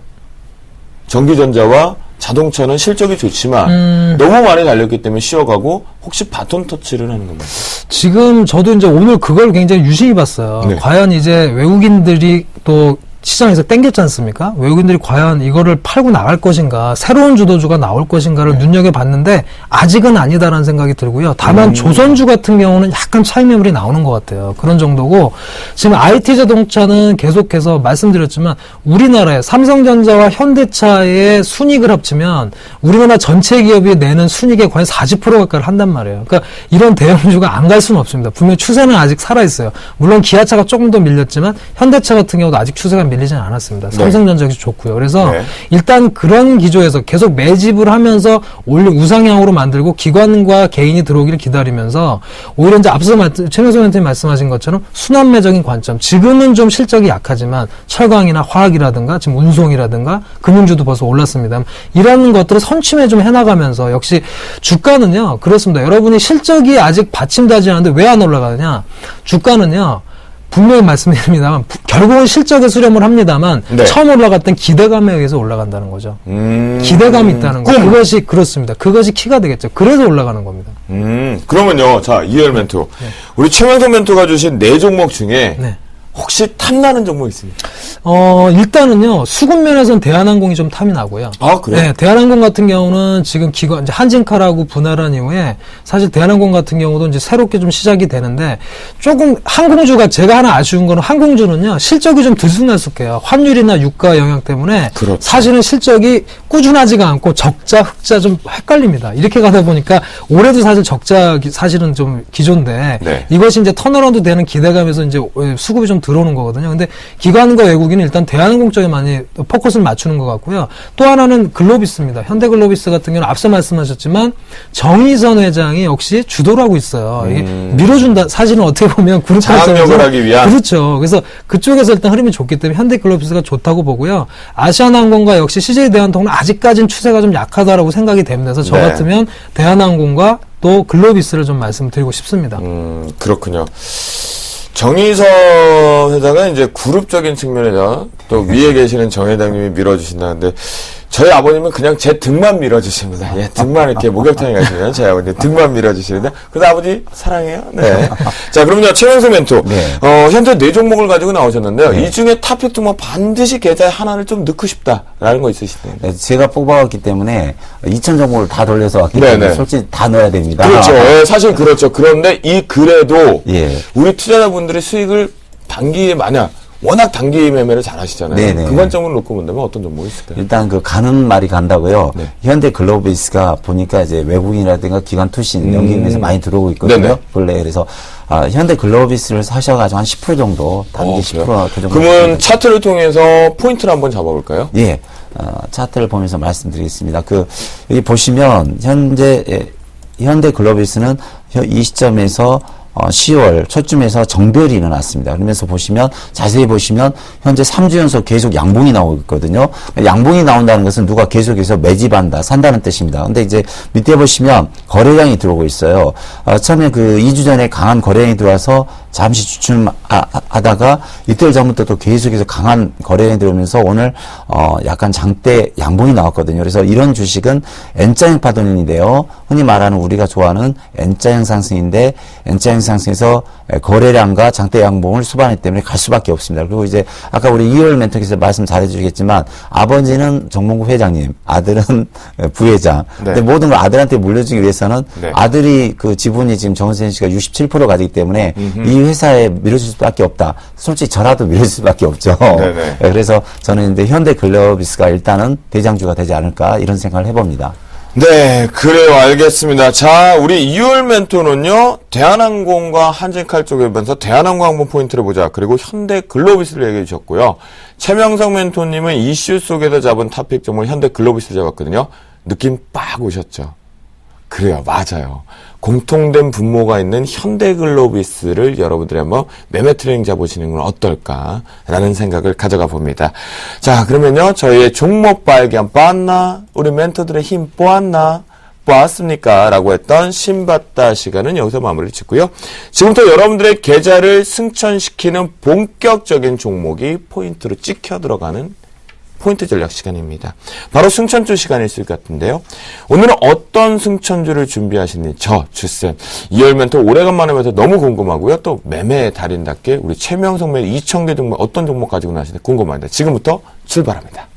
전기전자와 자동차는 실적이 좋지만 너무 많이 달렸기 때문에 쉬어가고 혹시 바톤 터치를 하는 겁니까? 지금 저도 이제 오늘 그걸 굉장히 유심히 봤어요. 과연 이제 외국인들이 또 시장에서 땡겼지 않습니까? 외국인들이 과연 이거를 팔고 나갈 것인가, 새로운 주도주가 나올 것인가를 눈여겨봤는데 아직은 아니다라는 생각이 들고요. 다만 조선주 같은 경우는 약간 차익 매물이 나오는 것 같아요. 그런 정도고 지금 IT 자동차는 계속해서 말씀드렸지만 우리나라의 삼성전자와 현대차의 순이익을 합치면 우리나라 전체 기업이 내는 순이익의 거의 40% 가까이를 한단 말이에요. 그러니까 이런 대형주가 안 갈 수는 없습니다. 분명히 추세는 아직 살아있어요. 물론 기아차가 조금 더 밀렸지만 현대차 같은 경우도 아직 추세가 밀리지는 않았습니다. 삼성전자도 좋고요. 그래서 일단 그런 기조에서 계속 매집을 하면서 우상향으로 만들고 기관과 개인이 들어오기를 기다리면서 오히려 이제 앞서 최명석 원장님 말씀하신 것처럼 순환매적인 관점. 지금은 좀 실적이 약하지만 철강이나 화학이라든가 지금 운송이라든가 금융주도 벌써 올랐습니다. 이런 것들을 선취매 좀 해나가면서 역시 주가는요. 그렇습니다. 여러분이 실적이 아직 받침되지 않는데 왜 안 올라가느냐. 주가는요. 분명히 말씀드립니다만 결국은 실적에 수렴을 합니다만 네. 처음 올라갔던 기대감에 의해서 올라간다는 거죠. 기대감이 있다는 거. 그것이 그렇습니다. 그것이 키가 되겠죠. 그래서 올라가는 겁니다. 그러면요, 자, 이열 멘토. 우리 최명석 멘토가 주신 4종목 중에 네. 혹시 탐나는 종목 있습니까? 일단은요, 수급 면에서는 대한항공이 좀 탐이 나고요. 아, 그래요? 네, 대한항공 같은 경우는 지금 기관, 이제 한진카라고 분할한 이후에 사실 대한항공 같은 경우도 이제 새롭게 좀 시작이 되는데 조금 항공주가 제가 하나 아쉬운 거는 항공주는요, 실적이 좀 들쑥날쑥해요. 환율이나 유가 영향 때문에 그렇죠. 사실은 실적이 꾸준하지가 않고 적자, 흑자 좀 헷갈립니다. 이렇게 가다 보니까 올해도 사실 적자 사실은 좀 기존데 네. 이것이 이제 턴어라운드 되는 기대감에서 이제 수급이 좀 들어오는 거거든요. 근데 기관과 외국인은 일단 대한항공 쪽에 많이 포커스를 맞추는 것 같고요. 또 하나는 글로비스입니다. 현대글로비스 같은 경우는 앞서 말씀하셨지만 정의선 회장이 역시 주도를 하고 있어요. 이게 밀어준다. 사실은 어떻게 보면 그룹 장악력을 하기 위한. 그렇죠. 그래서 그쪽에서 일단 흐름이 좋기 때문에 현대글로비스가 좋다고 보고요. 아시아나항공과 역시 CJ대한통운 아직까지는 추세가 좀 약하다라고 생각이 됩니다. 그래서 저 네. 같으면 대한항공과 또 글로비스를 좀 말씀드리고 싶습니다. 그렇군요. 정의선 회장은 이제 그룹적인 측면에서 또 위에 계시는 정 회장님이 밀어주신다는데 저희 아버님은 그냥 제 등만 밀어주십니다. 예, 등만 이렇게 목욕탕에 가시면 저희 아버님 등만 밀어주시는데 그래서 아버지 사랑해요. 네. 자, 그러면요 최명수 멘토. 네. 현재 4종목을 가지고 나오셨는데요. 이 중에 탑픽 종목 반드시 계좌에 하나를 좀 넣고 싶다라는 거 있으시나요? 네, 제가 뽑아왔기 때문에 2천 종목을 다 돌려서 왔기 네네. 때문에 솔직히 다 넣어야 됩니다. 그렇죠. 예, 사실 그렇죠. 그런데 이 글에도 예. 우리 투자자분들의 수익을 단기에 만약 워낙 단기 매매를 잘 하시잖아요. 네네. 그 관점을 놓고 본다면 어떤 종목이 있을까요? 일단 그 가는 말이 간다고요. 네. 현대글로비스가 보니까 이제 외국인이라든가 기관 투신 연기금에서 많이 들어오고 있거든요. 네네. 본래 그래서 현대글로비스를 사셔가지고 한 10% 정도 단기 10% 그 정도. 그러면 차트를 통해서 포인트를 한번 잡아볼까요? 예, 차트를 보면서 말씀드리겠습니다. 여기 보시면 현대글로비스는 이 시점에서 10월 초쯤에서 정별이 일어났습니다. 그러면서 보시면 자세히 보시면 현재 3주 연속 계속 양봉이 나오고 있거든요. 양봉이 나온다는 것은 누가 계속해서 매집한다, 산다는 뜻입니다. 근데 이제 밑에 보시면 거래량이 들어오고 있어요. 처음에 2주 전에 강한 거래량이 들어와서 잠시 주춤하다가 이틀 전부터 또 계속해서 강한 거래량이 들어오면서 오늘 약간 장대 양봉이 나왔거든요. 그래서 이런 주식은 N자형 파동인데요. 흔히 말하는 우리가 좋아하는 N자형 상승인데 N자형 상승에서 거래량과 장대 양봉을 수반하기 때문에 갈 수밖에 없습니다. 그리고 이제 아까 우리 이월 멘토께서 말씀 잘해주시겠지만 아버지는 정몽구 회장님, 아들은 부회장. 네. 근데 모든 걸 아들한테 물려주기 위해서는 네. 아들이 그 지분이 지금 정은sen 씨가 67% 가지기 때문에 이 회사에 밀어줄 수밖에 없다. 솔직히 저라도 밀어줄 수밖에 없죠. 네네. 그래서 저는 이제 현대글로비스가 일단은 대장주가 되지 않을까 이런 생각을 해봅니다. 네, 그래요. 알겠습니다. 자, 우리 이율 멘토는요, 대한항공과 한진칼 쪽에 보면서 대한항공 항공 포인트를 보자. 그리고 현대글로비스를 얘기해 주셨고요. 최명석 멘토님은 이슈 속에서 잡은 탑픽 종목 현대글로비스를 잡았거든요. 느낌 빡 오셨죠? 그래요. 맞아요. 공통된 분모가 있는 현대글로비스를 여러분들이 한번 매매 트레이닝 잡으시는 건 어떨까라는 생각을 가져가 봅니다. 자, 그러면요. 저희의 종목 발견 봤나? 우리 멘토들의 힘 보았나? 보았습니까? 라고 했던 신받다 시간은 여기서 마무리 짓고요. 지금부터 여러분들의 계좌를 승천시키는 본격적인 종목이 포인트로 찍혀 들어가는 포인트 전략 시간입니다. 바로 승천주 시간이 있을 것 같은데요. 오늘은 어떤 승천주를 준비하시는지 저 주쌤 이열 멘토 오래간만에 뵈서 너무 궁금하고요. 또 매매 달인답게 우리 최명석 멘토 2,000개 종목 어떤 종목 가지고 나시는지 궁금합니다. 지금부터 출발합니다.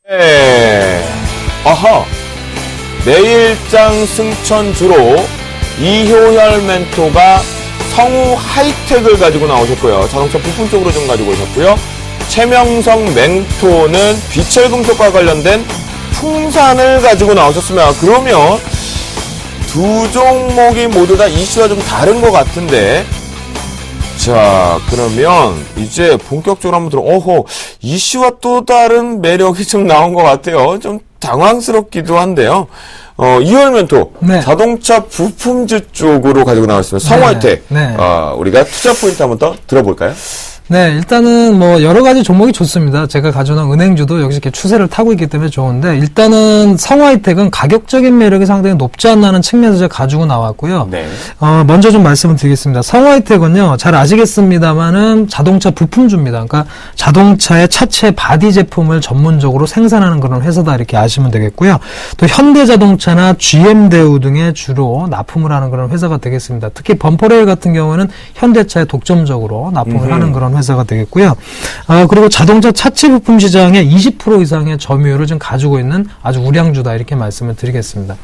네. 아하. 내일장 승천주로 이효열 멘토가 성우 하이텍을 가지고 나오셨고요. 자동차 부품 쪽으로 좀 가지고 오셨고요. 최명석 멘토는 비철금속과 관련된 풍산을 가지고 나오셨습니다. 그러면 두 종목이 모두 다 이슈가 좀 다른 것 같은데 자, 그러면 이제 본격적으로 한번 이슈와 또 다른 매력이 좀 나온 것 같아요. 좀 당황스럽기도 한데요. 이월 멘토, 네. 자동차 부품주 쪽으로 가지고 나왔습니다. 성화이텍. 네. 우리가 투자 포인트 한번 더 들어볼까요? 네, 일단은 뭐 여러 가지 종목이 좋습니다. 제가 가져온 은행주도 역시 이렇게 추세를 타고 있기 때문에 좋은데 일단은 성화이텍은 가격적인 매력이 상당히 높지 않나는 측면에서 제가 가지고 나왔고요. 네. 먼저 좀 말씀을 드리겠습니다. 성화이텍은요, 잘 아시겠습니다만은 자동차 부품주입니다. 그러니까 자동차의 차체 바디 제품을 전문적으로 생산하는 그런 회사다 이렇게 아시면 되겠고요. 또 현대자동차나 GM대우 등에 주로 납품을 하는 그런 회사가 되겠습니다. 특히 범퍼레일 같은 경우는 현대차에 독점적으로 납품을 하는 그런 회사가 되겠고요. 그리고 자동차 차체 부품 시장의 20% 이상의 점유율을 지금 가지고 있는 아주 우량주다 이렇게 말씀을 드리겠습니다.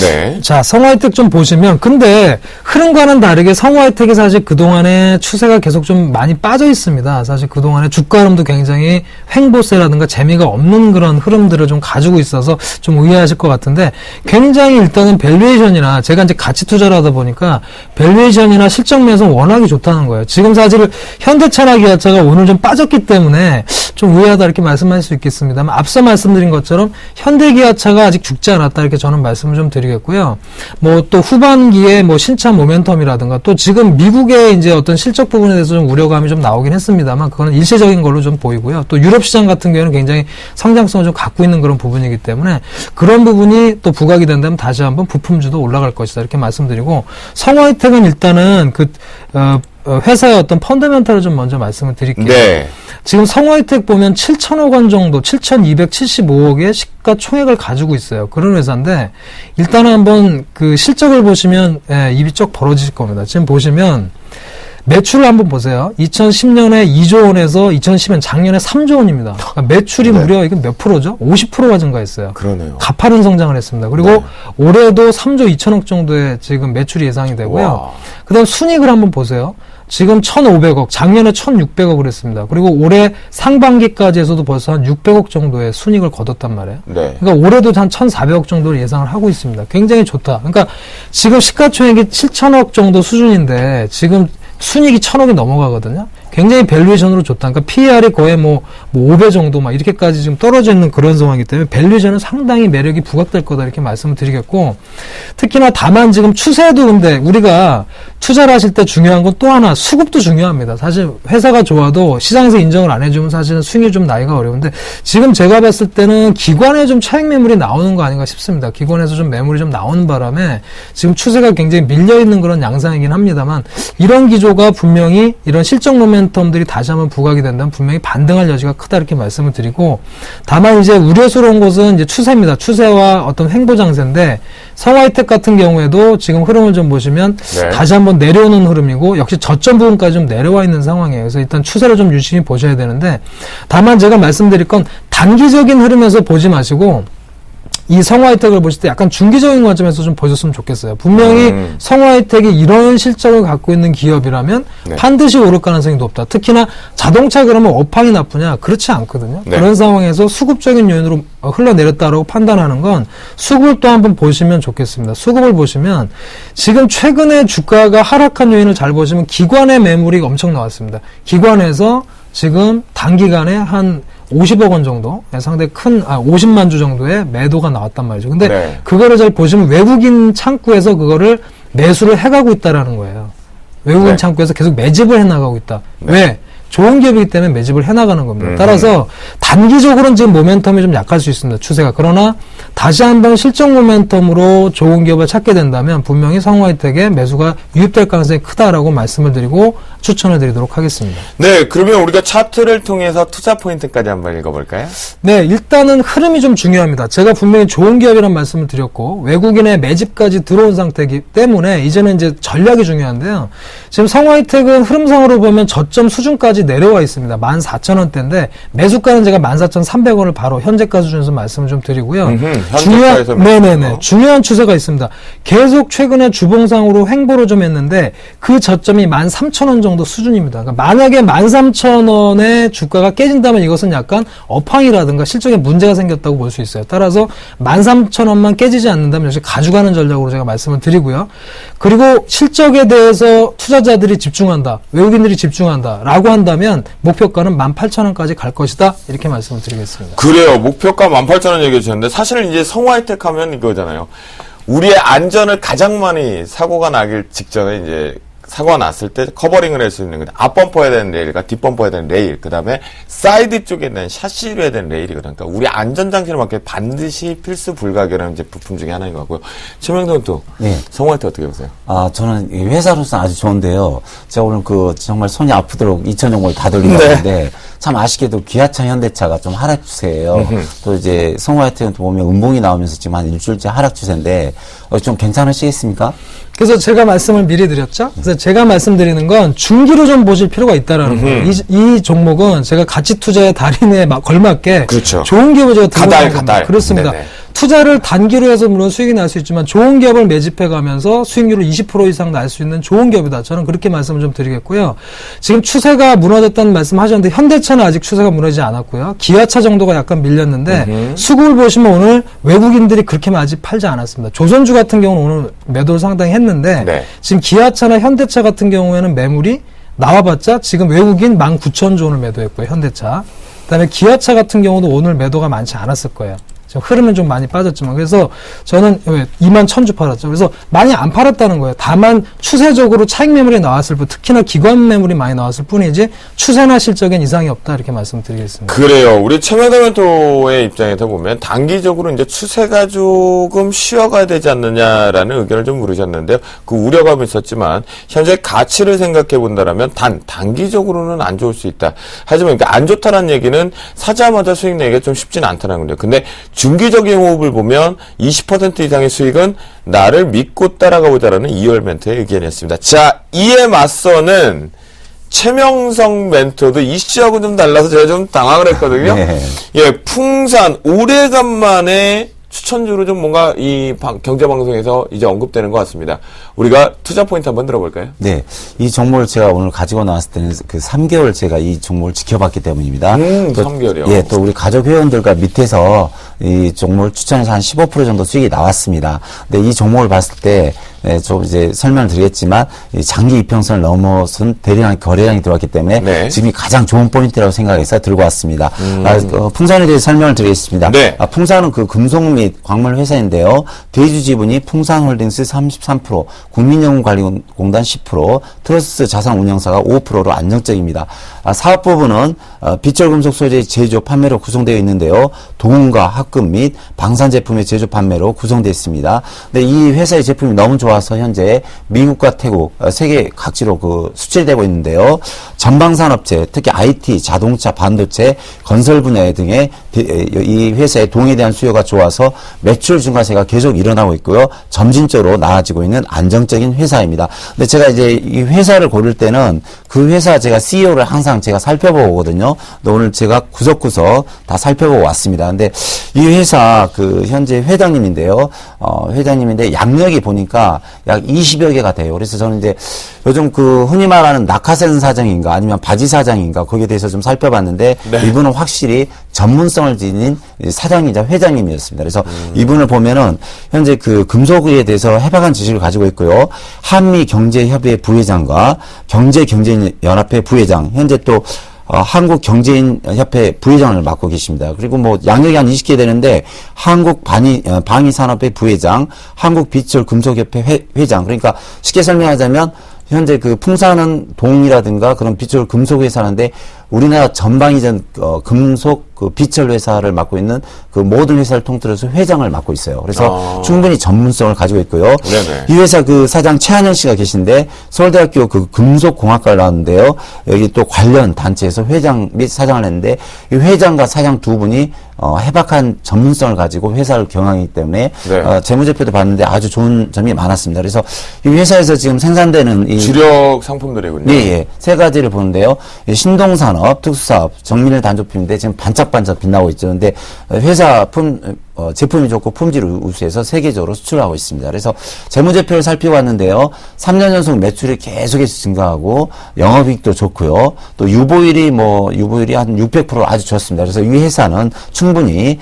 네. 자, 성화이텍 좀 보시면, 근데 흐름과는 다르게 성화이텍이 사실 그동안에 추세가 계속 좀 많이 빠져 있습니다. 사실 그동안에 주가 흐름도 굉장히 횡보세라든가 재미가 없는 그런 흐름들을 좀 가지고 있어서 좀 의아하실 것 같은데, 굉장히 일단은 밸류에이션이나 제가 이제 가치 투자를 하다 보니까 밸류에이션이나 실적 면에서 워낙에 좋다는 거예요. 지금 사실 현대차나 기아차가 오늘 좀 빠졌기 때문에 좀 의아하다 이렇게 말씀할 수 있겠습니다만, 앞서 말씀드린 것처럼 현대기아차가 아직 죽지 않았다 이렇게 저는 말씀을 좀 드리겠고요. 뭐 또 후반기에 뭐 신차 모멘텀이라든가 또 지금 미국의 이제 어떤 실적 부분에 대해서 좀 우려감이 좀 나오긴 했습니다만 그거는 일시적인 걸로 좀 보이고요. 또 유럽 시장 같은 경우는 굉장히 성장성을 좀 갖고 있는 그런 부분이기 때문에 그런 부분이 또 부각이 된다면 다시 한번 부품주도 올라갈 것이다 이렇게 말씀드리고, 성화이텍은 일단은 회사의 어떤 펀더멘탈을 좀 먼저 말씀을 드릴게요. 네. 지금 성화이텍 보면 7천억 원 정도, 7,275억의 시가총액을 가지고 있어요. 그런 회사인데, 일단은 한번 그 실적을 보시면, 입이 쩍 벌어지실 겁니다. 지금 보시면, 매출을 한번 보세요. 2010년에 2조 원에서 2010년 작년에 3조 원입니다. 그러니까 매출이 네. 무려 이게 몇 프로죠? 50%가 증가했어요. 그러네요. 가파른 성장을 했습니다. 그리고 네. 올해도 3조 2천억 정도의 지금 매출이 예상이 되고요. 와. 그 다음 순이익을 한번 보세요. 지금 1,500억, 작년에 1,600억을 했습니다. 그리고 올해 상반기까지 해서도 벌써 한 600억 정도의 순이익을 거뒀단 말이에요. 네. 그러니까 올해도 한 1,400억 정도를 예상을 하고 있습니다. 굉장히 좋다. 그러니까 지금 시가총액이 7천억 정도 수준인데 지금 순이익이 1,000억이 넘어가거든요. 굉장히 밸류에이션으로 좋다. 그러니까 PER이 거의 뭐 5배 정도 막 이렇게까지 지금 떨어져 있는 그런 상황이기 때문에 밸류에이션은 상당히 매력이 부각될 거다 이렇게 말씀을 드리겠고, 특히나 다만 지금 추세도 근데 우리가 투자를 하실 때 중요한 건 또 하나 수급도 중요합니다. 사실 회사가 좋아도 시장에서 인정을 안 해주면 사실은 수익이 좀 나기가 어려운데 지금 제가 봤을 때는 기관에 좀 차익 매물이 나오는 거 아닌가 싶습니다. 기관에서 좀 매물이 좀 나오는 바람에 지금 추세가 굉장히 밀려있는 그런 양상이긴 합니다만 이런 기조가 분명히 이런 실적 모멘텀들이 다시 한번 부각이 된다면 분명히 반등할 여지가 크다 이렇게 말씀을 드리고, 다만 이제 우려스러운 것은 이제 추세입니다. 추세와 어떤 횡보 장세인데 성화이텍 같은 경우에도 지금 흐름을 좀 보시면 네. 다시 한번 내려오는 흐름이고 역시 저점 부분까지 좀 내려와 있는 상황이에요. 그래서 일단 추세를 좀 유심히 보셔야 되는데, 다만 제가 말씀드릴 건 단기적인 흐름에서 보지 마시고 이 성화이텍을 보실 때 약간 중기적인 관점에서 좀 보셨으면 좋겠어요. 분명히 성화이텍이 이런 실적을 갖고 있는 기업이라면 네. 반드시 오를 가능성이 높다. 특히나 자동차 그러면 업황이 나쁘냐? 그렇지 않거든요. 네. 그런 상황에서 수급적인 요인으로 흘러내렸다라고 판단하는 건 수급을 또 한번 보시면 좋겠습니다. 수급을 보시면 지금 최근에 주가가 하락한 요인을 잘 보시면 기관의 매물이 엄청 나왔습니다. 기관에서 지금 단기간에 한 50억 원 정도, 상당히 큰, 50만 주 정도의 매도가 나왔단 말이죠. 근데 네. 그거를 잘 보시면 외국인 창구에서 그거를 매수를 해가고 있다라는 거예요. 외국인 네. 창구에서 계속 매집을 해나가고 있다. 왜? 좋은 기업이기 때문에 매집을 해나가는 겁니다. 따라서 단기적으로는 지금 모멘텀이 좀 약할 수 있습니다. 추세가. 그러나 다시 한번 실적 모멘텀으로 좋은 기업을 찾게 된다면 분명히 성화이텍의 매수가 유입될 가능성이 크다라고 말씀을 드리고 추천을 드리도록 하겠습니다. 네, 그러면 우리가 차트를 통해서 투자 포인트까지 한번 읽어볼까요? 네, 일단은 흐름이 좀 중요합니다. 제가 분명히 좋은 기업이라는 말씀을 드렸고 외국인의 매집까지 들어온 상태이기 때문에 이제는 이제 전략이 중요한데요. 지금 성화이텍은 흐름상으로 보면 저점 수준까지 내려와 있습니다. 14,000원대인데 매수가는 제가 14,300원을 바로 현재가 수준에서 말씀을 좀 드리고요. 현재가에서 네네네. 중요한 추세가 있습니다. 계속 최근에 주봉상으로 횡보를 좀 했는데 그 저점이 13,000원 정도 수준입니다. 그러니까 만약에 13,000원의 주가가 깨진다면 이것은 약간 업황이라든가 실적에 문제가 생겼다고 볼 수 있어요. 따라서 13,000원만 깨지지 않는다면 역시 가져가는 전략으로 제가 말씀을 드리고요. 그리고 실적에 대해서 투자자들이 집중한다, 외국인들이 집중한다 라고 한다면 목표가는 18,000원까지 갈 것이다 이렇게 말씀을 드리겠습니다. 그래요. 목표가 18,000원 얘기해 주셨는데 사실은 이제 성화이텍 하면 이거잖아요. 우리의 안전을 가장 많이 사고가 나기 직전에 이제 사고가 났을 때 커버링을 할 수 있는 건데 앞범퍼 해야 되는 레일과 뒷범퍼 해야 되는 레일, 그 다음에 사이드 쪽에 있는 샤시로 해야 되는 레일이거든요. 그러니까 우리 안전장치를 맞게 반드시 필수 불가결한 이제 부품 중에 하나인 것 같고요. 최명동 또 네. 성우할 때 어떻게 보세요? 저는 이 회사로서는 아주 좋은데요. 제가 오늘 정말 손이 아프도록 2천 종목을 다 돌리고 왔는데, 참 아쉽게도 기아차, 현대차가 좀 하락 추세예요. 또 이제 성우한테 보면 음봉이 나오면서 지금 한 일주일째 하락 추세인데, 좀 괜찮으시겠습니까? 그래서 제가 말씀을 미리 드렸죠. 그래서 제가 말씀드리는 건 중기로 좀 보실 필요가 있다라는 거예요. 이 종목은 제가 가치 투자의 달인에 걸맞게 그렇죠. 좋은 기업을 제가 들고 가달, 가는 겁니다. 가달. 그렇습니다. 네네. 투자를 단기로 해서 물론 수익이 날 수 있지만 좋은 기업을 매집해 가면서 수익률을 20% 이상 날 수 있는 좋은 기업이다. 저는 그렇게 말씀을 좀 드리겠고요. 지금 추세가 무너졌다는 말씀 하셨는데 현대차는 아직 추세가 무너지지 않았고요. 기아차 정도가 약간 밀렸는데 수급을 보시면 오늘 외국인들이 그렇게 아직 팔지 않았습니다. 조선주 같은 경우는 오늘 매도를 상당히 했는데 네. 지금 기아차나 현대차 같은 경우에는 매물이 나와봤자 지금 외국인 19,000조 원을 매도했고요. 현대차. 그다음에 기아차 같은 경우도 오늘 매도가 많지 않았을 거예요. 지금 흐름은 좀 많이 빠졌지만 그래서 저는 21,000주 팔았죠. 그래서 많이 안 팔았다는 거예요. 다만 추세적으로 차익 매물이 나왔을 뿐, 특히나 기관 매물이 많이 나왔을 뿐이지 추세나 실적엔 이상이 없다 이렇게 말씀드리겠습니다. 그래요. 우리 최명동 멘토의 입장에서 보면 단기적으로 이제 추세가 조금 쉬어가야 되지 않느냐라는 의견을 좀 물으셨는데요. 그 우려감이 있었지만 현재 가치를 생각해 본다라면 단기적으로는 안 좋을 수 있다. 하지만 그러니까 안 좋다는 얘기는 사자마자 수익 내기가 좀 쉽지는 않다는 거죠. 근데 중기적인 호흡을 보면 20% 이상의 수익은 나를 믿고 따라가 보자라는 2월 멘토의 의견이었습니다. 자, 이에 맞서는 최명성 멘토도 이슈하고 좀 달라서 제가 좀 당황을 했거든요. 네. 예, 풍산 오래간만에 추천주로 좀 뭔가 이 경제방송에서 이제 언급되는 것 같습니다. 우리가 투자 포인트 한번 들어볼까요? 네. 이 종목을 제가 오늘 가지고 나왔을 때는 그 3개월 제가 이 종목을 지켜봤기 때문입니다. 또, 3개월이요? 예, 또 우리 가족 회원들과 밑에서 이 종목을 추천해서 한 15% 정도 수익이 나왔습니다. 근데 이 종목을 봤을 때, 좀 이제 설명을 드리겠지만, 이 장기 이평선을 넘어선 대량의 거래량이 들어왔기 때문에, 네. 지금이 가장 좋은 포인트라고 생각해서 들고 왔습니다. 풍산에 대해서 설명을 드리겠습니다. 네. 풍산은 그 금속 및 광물 회사인데요. 대주 지분이 풍산홀딩스 33%, 국민연금관리공단 10%, 트러스트 자산운용사가 5%로 안정적입니다. 사업 부분은 비철금속 소재 제조 판매로 구성되어 있는데요. 동음과 합금 및 방산 제품의 제조 판매로 구성되어 있습니다. 근데 이 회사의 제품이 너무 좋아서 현재 미국과 태국, 세계 각지로 그 수출되고 있는데요. 전방산업체, 특히 IT, 자동차, 반도체, 건설 분야 등의 이 회사의 동에 대한 수요가 좋아서 매출 증가세가 계속 일어나고 있고요. 점진적으로 나아지고 있는 안정적인 회사입니다. 근데 제가 이제 이 회사를 고를 때는 그 회사 제가 CEO를 항상 제가 살펴보고 오거든요. 근데 오늘 제가 구석구석 다 살펴보고 왔습니다. 근데 이 회사 그 현재 회장님인데요. 회장님인데 양력이 보니까 약 20여 개가 돼요. 그래서 저는 이제 요즘 그 흔히 말하는 낙하산 사장인가 아니면 바지 사장인가 거기에 대해서 좀 살펴봤는데 네. 이분은 확실히 전문성을 지닌 사장이자 회장님이었습니다. 그래서 이분을 보면은 현재 그 금속에 대해서 해박한 지식을 가지고 있고요. 한미경제협의회 부회장과 경제경제연합회 부회장, 현재 또 한국경제인협회 부회장을 맡고 계십니다. 그리고 뭐 양력이 한 20개 되는데 한국방위산업회 부회장, 한국비철금속협회 회장. 그러니까 쉽게 설명하자면 현재 그 풍산은 동이라든가 그런 비철 금속 회사인데 우리나라 전방위전 금속 그 비철 회사를 맡고 있는 그 모든 회사를 통틀어서 회장을 맡고 있어요. 그래서 충분히 전문성을 가지고 있고요. 네네. 이 회사 그 사장 최한영 씨가 계신데 서울대학교 그 금속공학과를 나왔는데요. 여기 또 관련 단체에서 회장 및 사장을 했는데 이 회장과 사장 두 분이 해박한 전문성을 가지고 회사를 경영하기 때문에 네. 재무제표도 봤는데 아주 좋은 점이 많았습니다. 그래서 이 회사에서 지금 생산되는 이 주력 상품들이군요. 예. 세 가지를 보는데요. 신동산업, 특수사업, 정밀 단조품인데 지금 반짝반짝 빛나고 있죠. 근데 회사 제품이 좋고 품질 우수해서 세계적으로 수출하고 있습니다. 그래서 재무제표를 살펴봤는데요. 3년 연속 매출이 계속해서 증가하고 영업이익도 좋고요. 또 유보율이 한 600% 아주 좋습니다. 그래서 이 회사는 충분히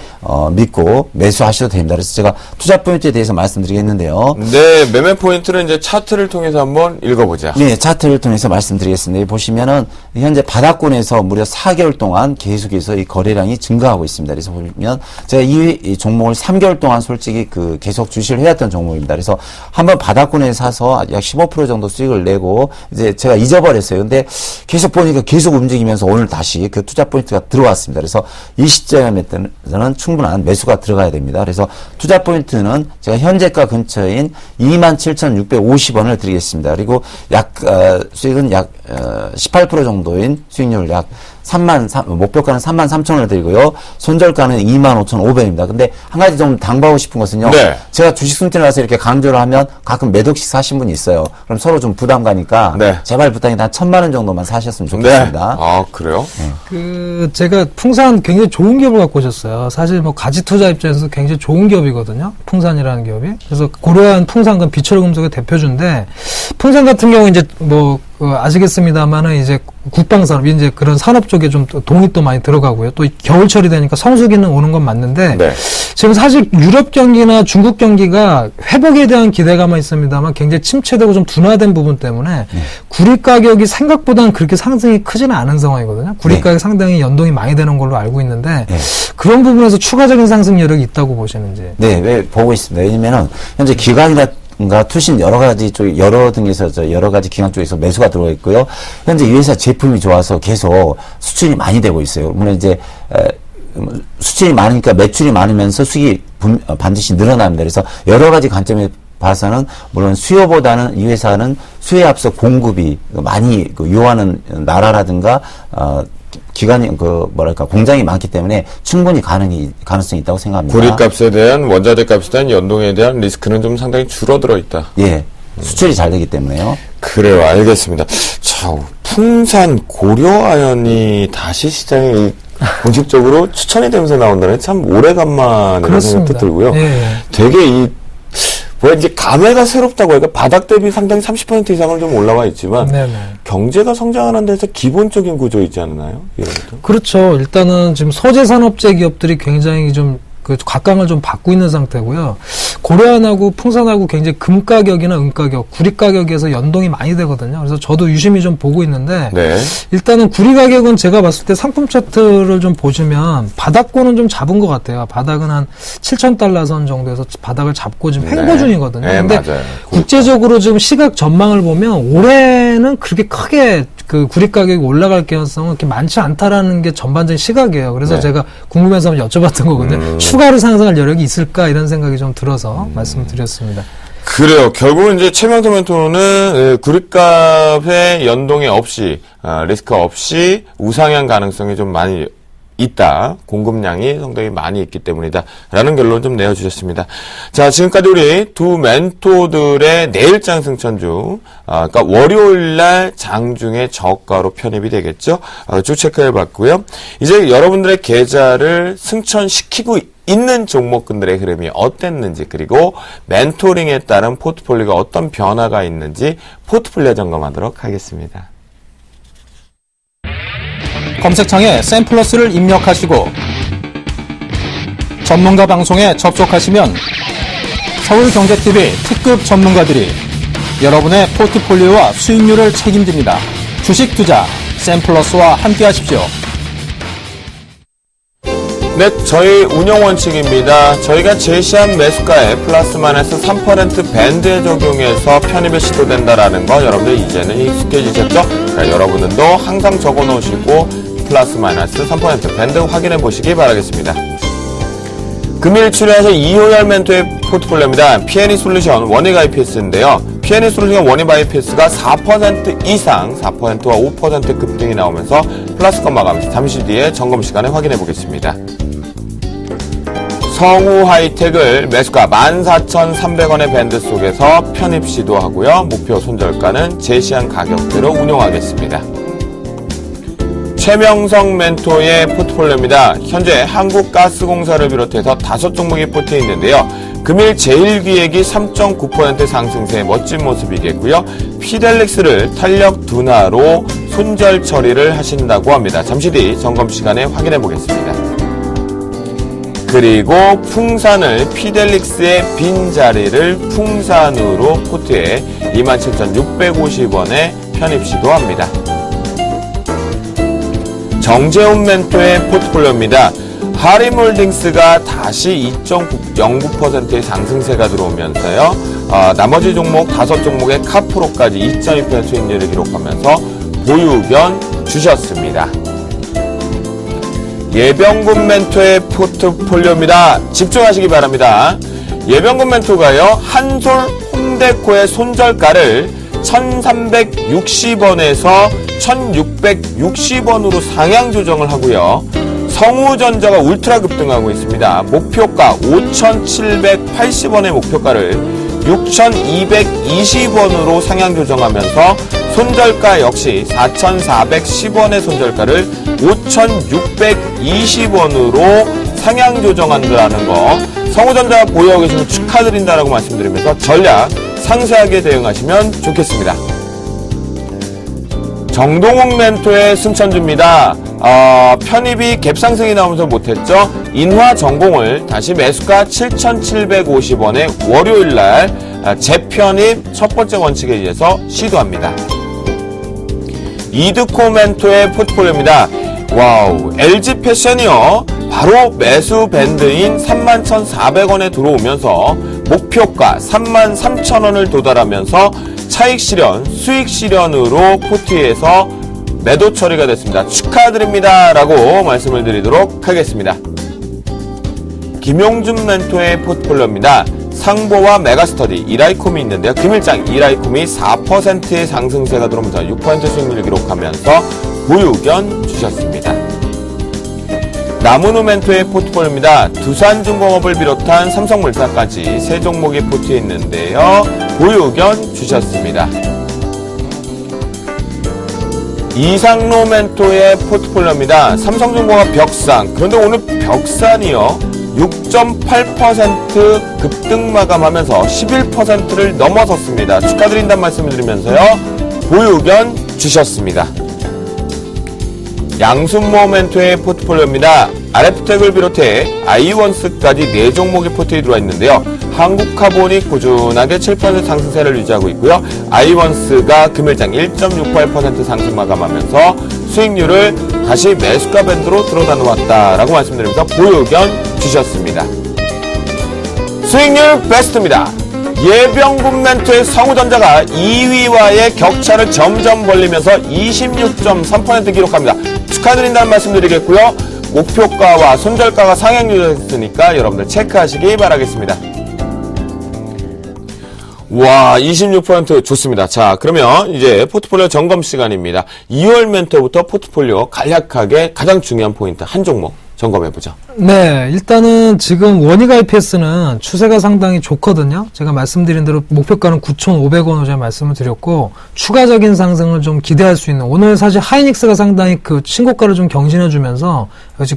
믿고 매수하셔도 됩니다. 그래서 제가 투자 포인트에 대해서 말씀드리겠는데요. 네, 매매 포인트는 이제 차트를 통해서 한번 읽어보자. 네, 차트를 통해서 말씀드리겠습니다. 여기 보시면은 현재 바닥권에서 무려 4개월 동안 계속해서 이 거래량이 증가하고 있습니다. 그래서 보면 제가 이 종목을 3개월 동안 솔직히 계속 주시를 해왔던 종목입니다. 그래서 한번 바닥권에 사서 약 15% 정도 수익을 내고 이제 제가 잊어버렸어요. 근데 계속 보니까 계속 움직이면서 오늘 다시 그 투자 포인트가 들어왔습니다. 그래서 이 시점에서는 충분한 매수가 들어가야 됩니다. 그래서 투자 포인트는 제가 현재가 근처인 27,650원을 드리겠습니다. 그리고 수익은 약 18% 정도인 수익률 약 목표가는 33,000원을 드리고요. 손절가는 25,500원입니다. 근데 한 가지 좀 당부하고 싶은 것은요. 네. 제가 주식 순티를 가서 이렇게 강조를 하면 가끔 몇 억씩 사신 분이 있어요. 그럼 서로 좀 부담 가니까 네. 제발 부탁이 한 1,000만 원 정도만 사셨으면 좋겠습니다. 네. 아, 그래요? 제가 풍산 굉장히 좋은 기업을 갖고 오셨어요. 사실 뭐 가치 투자 입장에서 굉장히 좋은 기업이거든요. 풍산이라는 기업이. 그래서 고려한 풍산금 비철금속의 대표주인데, 풍산 같은 경우 이제 아시겠습니다만은 이제 국방산업, 이제 그런 산업 쪽에 좀 돈이 또 많이 들어가고요. 또 겨울철이 되니까 성수기는 오는 건 맞는데, 네. 지금 사실 유럽 경기나 중국 경기가 회복에 대한 기대감은 있습니다만 굉장히 침체되고 좀 둔화된 부분 때문에 구리 가격이 생각보다는 그렇게 상승이 크지는 않은 상황이거든요. 구리 가격 상당히 연동이 많이 되는 걸로 알고 있는데, 그런 부분에서 추가적인 상승 여력이 있다고 보시는지. 네, 왜 보고 있습니다. 왜냐면은 현재 기관이나 투신 여러 가지 쪽, 여러 등에서 여러 가지 기관 쪽에서 매수가 들어가 있고요. 현재 이 회사 제품이 좋아서 계속 수출이 많이 되고 있어요. 물론 이제 수출이 많으니까 매출이 많으면서 수익이 반드시 늘어납니다. 그래서 여러 가지 관점에 봐서는 물론 수요보다는 이 회사는 수요에 앞서 공급이 많이 요하는 나라라든가 기관이 공장이 많기 때문에 충분히 가능성이 있다고 생각합니다. 구리값에 대한 원자재 값에 대한 연동에 대한 리스크는 좀 상당히 줄어들어 있다. 예. 수출이 잘 되기 때문에요. 그래요. 알겠습니다. 자, 풍산 고려아연이 다시 시장에 공식적으로 추천이 되면서 나온다는 참 오래간만에 생각도 들고요. 예. 되게 이제 감회가 새롭다고 하니까 바닥 대비 상당히 30% 이상은 좀 올라와 있지만 네네. 경제가 성장하는 데서 기본적인 구조 있지 않나요? 이런 것도? 그렇죠. 일단은 지금 소재 산업재 기업들이 굉장히 좀 각광을 좀 받고 있는 상태고요. 고려안하고 풍산하고 굉장히 금 가격이나 은 가격, 구리 가격에서 연동이 많이 되거든요. 그래서 저도 유심히 좀 보고 있는데, 네. 일단은 구리 가격은 제가 봤을 때 상품 차트를 좀 보시면 바닥권은 좀 잡은 것 같아요. 바닥은 한 7,000달러 선 정도에서 바닥을 잡고 지금 횡보 중이거든요. 네, 근데 맞아요. 국제적으로 지금 시각 전망을 보면 올해는 그렇게 크게 구리 가격이 올라갈 가능성은 그렇게 많지 않다라는 게 전반적인 시각이에요. 그래서 네. 제가 궁금해서 한번 여쭤봤던 거거든요. 추가로 상승할 여력이 있을까 이런 생각이 좀 들어서 말씀을 드렸습니다. 그래요. 결국은 이제 최명석 멘토는 구리값의 연동이 없이 리스크 없이 우상향 가능성이 좀 많이 있다. 공급량이 상당히 많이 있기 때문이다. 라는 결론 좀 내어주셨습니다. 자, 지금까지 우리 두 멘토들의 내일장 승천주, 그러니까 월요일날 장중에 저가로 편입이 되겠죠. 쭉 체크해 봤고요. 이제 여러분들의 계좌를 승천시키고 있는 종목군들의 흐름이 어땠는지, 그리고 멘토링에 따른 포트폴리오가 어떤 변화가 있는지 포트폴리오 점검하도록 하겠습니다. 검색창에 샘플러스를 입력하시고 전문가 방송에 접속하시면 서울경제TV 특급 전문가들이 여러분의 포트폴리오와 수익률을 책임집니다. 주식 투자 샘플러스와 함께 하십시오. 네, 저희 운영 원칙입니다. 저희가 제시한 매수가에 플러스 마이너스 3% 밴드에 적용해서 편입이 시도된다라는 거 여러분들 이제는 익숙해지셨죠? 그러니까 여러분들도 항상 적어 놓으시고 플러스 마이너스 3% 밴드 확인해 보시기 바라겠습니다. 금일 출연해서 이호열 멘토의 포트폴리오입니다. P&E 솔루션 원익 IPS인데요. P&E 솔루션 원익 IPS가 4% 이상, 4%와 5% 급등이 나오면서 플러스권 마감, 잠시 뒤에 점검 시간에 확인해 보겠습니다. 성우 하이텍을 매수가 14,300원의 밴드 속에서 편입 시도하고요. 목표 손절가는 제시한 가격대로 운용하겠습니다. 최명성 멘토의 포트폴리오입니다. 현재 한국가스공사를 비롯해서 5종목이 포트에 있는데요. 금일 제일기획이 3.9% 상승세의 멋진 모습이겠고요. 피델릭스를 탄력 둔화로 손절 처리를 하신다고 합니다. 잠시 뒤 점검 시간에 확인해 보겠습니다. 그리고 풍산을 피델릭스의 빈자리를 풍산으로 포트에 27,650원에 편입 시도합니다. 정재훈 멘토의 포트폴리오입니다. 하림홀딩스가 다시 2.09%의 상승세가 들어오면서요. 나머지 종목 5종목의 카프로까지 2.2% 수익률을 기록하면서 보유 의견 주셨습니다. 예병군 멘토의 포트폴리오입니다. 집중하시기 바랍니다. 예병군 멘토가요, 한솔 홈데코의 손절가를 1360원에서 1660원으로 상향 조정을 하고요. 성우전자가 울트라 급등하고 있습니다. 목표가 5780원의 목표가를 6220원으로 상향 조정하면서 손절가 역시 4410원의 손절가를 5620원으로 상향 조정한다는 거, 성우전자 보유하고 계시면 축하드린다라고 말씀드리면서 전략 상세하게 대응하시면 좋겠습니다. 정동욱 멘토의 승천주입니다. 편입이 갭상승이 나오면서 못했죠. 인화전공을 다시 매수가 7,750원에 월요일날 재편입 첫 번째 원칙에 의해서 시도합니다. 이드코 멘토의 포트폴리오입니다. 와우, LG패션이요, 바로 매수 밴드인 31,400원에 들어오면서 목표가 33,000원을 도달하면서 차익 실현, 수익 실현으로 포트에서 매도 처리가 됐습니다. 축하드립니다 라고 말씀을 드리도록 하겠습니다. 김용준 멘토의 포트폴리오입니다. 상보와 메가스터디, 이라이콤이 있는데요. 금일장 이라이콤이 4%의 상승세가 들어오면서 6% 수익률을 기록하면서 보유 의견 주셨습니다. 나무누 멘토의 포트폴리오입니다. 두산중공업을 비롯한 삼성물산까지 세 종목이 포트에 있는데요. 보유 의견 주셨습니다. 이상로 멘토의 포트폴리오입니다. 삼성중공업 벽산, 그런데 오늘 벽산이요 6.8% 급등 마감하면서 11%를 넘어섰습니다. 축하드린다는 말씀을 드리면서요, 보유 의견 주셨습니다. 양순모 멘토의 포트폴리오입니다. RF텍을 비롯해 아이원스까지 4종목이 포트에 들어와 있는데요. 한국카본이 꾸준하게 7% 상승세를 유지하고 있고요. 아이원스가 금일장 1.68% 상승 마감하면서 수익률을 다시 매수가 밴드로 들어다놓았다라고 말씀드리면서 보유 의견 주셨습니다. 수익률 베스트입니다. 예병군 멘토의 성우전자가 2위와의 격차를 점점 벌리면서 26.3% 기록합니다. 축하드린다는 말씀드리겠고요. 목표가와 손절가가 상향 유지했으니까 여러분들 체크하시기 바라겠습니다. 와, 26% 좋습니다. 자, 그러면 이제 포트폴리오 점검 시간입니다. 2월 멘토부터 포트폴리오 간략하게 가장 중요한 포인트 한 종목 점검해보죠. 네, 일단은 지금 원이가 IPS는 추세가 상당히 좋거든요. 제가 말씀드린 대로 목표가는 9,500원으로 제가 말씀을 드렸고, 추가적인 상승을 좀 기대할 수 있는, 오늘 사실 하이닉스가 상당히 그 신고가를 좀 경신해주면서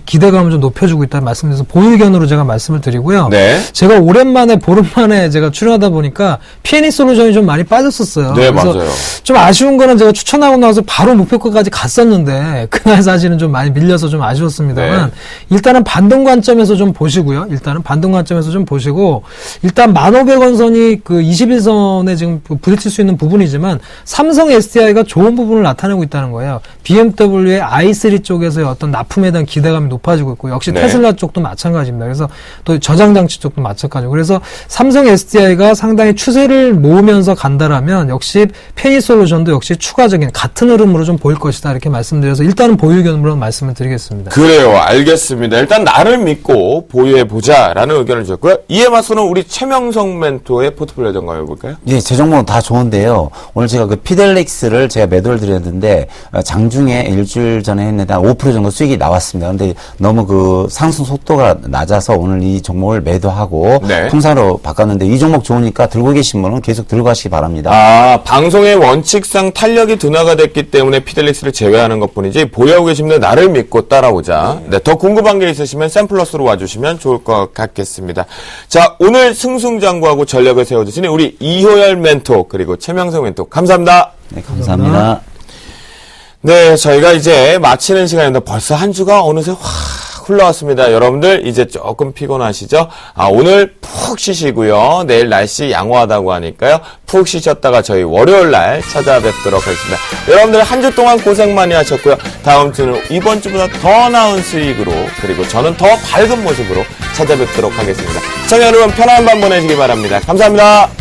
기대감을 좀 높여주고 있다는 말씀드려서 보유 의견으로 제가 말씀을 드리고요. 네. 제가 오랜만에, 보름만에 제가 출연하다 보니까 P&E 솔루션이 좀 많이 빠졌었어요. 네, 그래서 맞아요. 좀 아쉬운 거는 제가 추천하고 나서 바로 목표가까지 갔었는데, 그날 사실은 좀 많이 밀려서 좀 아쉬웠습니다만, 네. 일단은 반등 관점에서 좀 보시고요. 일단은 반등 관점에서 좀 보시고, 일단 1,500원 선이 그 21선에 지금 부딪힐 수 있는 부분이지만, 삼성 SDI가 좋은 부분을 나타내고 있다는 거예요. BMW의 i3 쪽에서의 어떤 납품에 대한 기대감이 높아지고 있고, 역시 네. 테슬라 쪽도 마찬가지입니다. 그래서 또 저장장치 쪽도 마찬가지고, 그래서 삼성 SDI가 상당히 추세를 모으면서 간다라면, 역시 페니 솔루션도 역시 추가적인 같은 흐름으로 좀 보일 것이다. 이렇게 말씀드려서 일단은 보유 의견으로 말씀을 드리겠습니다. 그래요. 알겠습니다. 일단 나를 믿고 보유해보자라는 의견을 주셨고요. 이에 맞서는 우리 최명성 멘토의 포트폴리오 점검해볼까요? 예, 제 종목은 다 좋은데요. 오늘 제가 그 피델릭스를 제가 매도를 드렸는데, 장중에 일주일 전에 했는데 한 5% 정도 수익이 나왔습니다. 근데 너무 그 상승 속도가 낮아서 오늘 이 종목을 매도하고 네. 풍사로 바꿨는데, 이 종목 좋으니까 들고 계신 분은 계속 들고 가시기 바랍니다. 아, 방송의 원칙상 탄력이 둔화가 됐기 때문에 피델릭스를 제외하는 것 뿐이지, 보유하고 계시면 나를 믿고 따라오자. 네, 더 궁금한 게 있으시면 샘플러스로 와주시면 좋을 것 같겠습니다. 자, 오늘 승승장구하고 전략을 세워주시는 우리 이효열 멘토, 그리고 최명성 멘토, 감사합니다. 네, 감사합니다. 네, 저희가 이제 마치는 시간인데 벌써 한 주가 어느새 확 흘러왔습니다. 여러분들 이제 조금 피곤하시죠? 오늘 푹 쉬시고요. 내일 날씨 양호하다고 하니까요. 푹 쉬셨다가 저희 월요일 날 찾아뵙도록 하겠습니다. 여러분들 한 주 동안 고생 많이 하셨고요. 다음 주는 이번 주보다 더 나은 수익으로 그리고 저는 더 밝은 모습으로 찾아뵙도록 하겠습니다. 시청자 여러분 편안한 밤 보내시기 바랍니다. 감사합니다.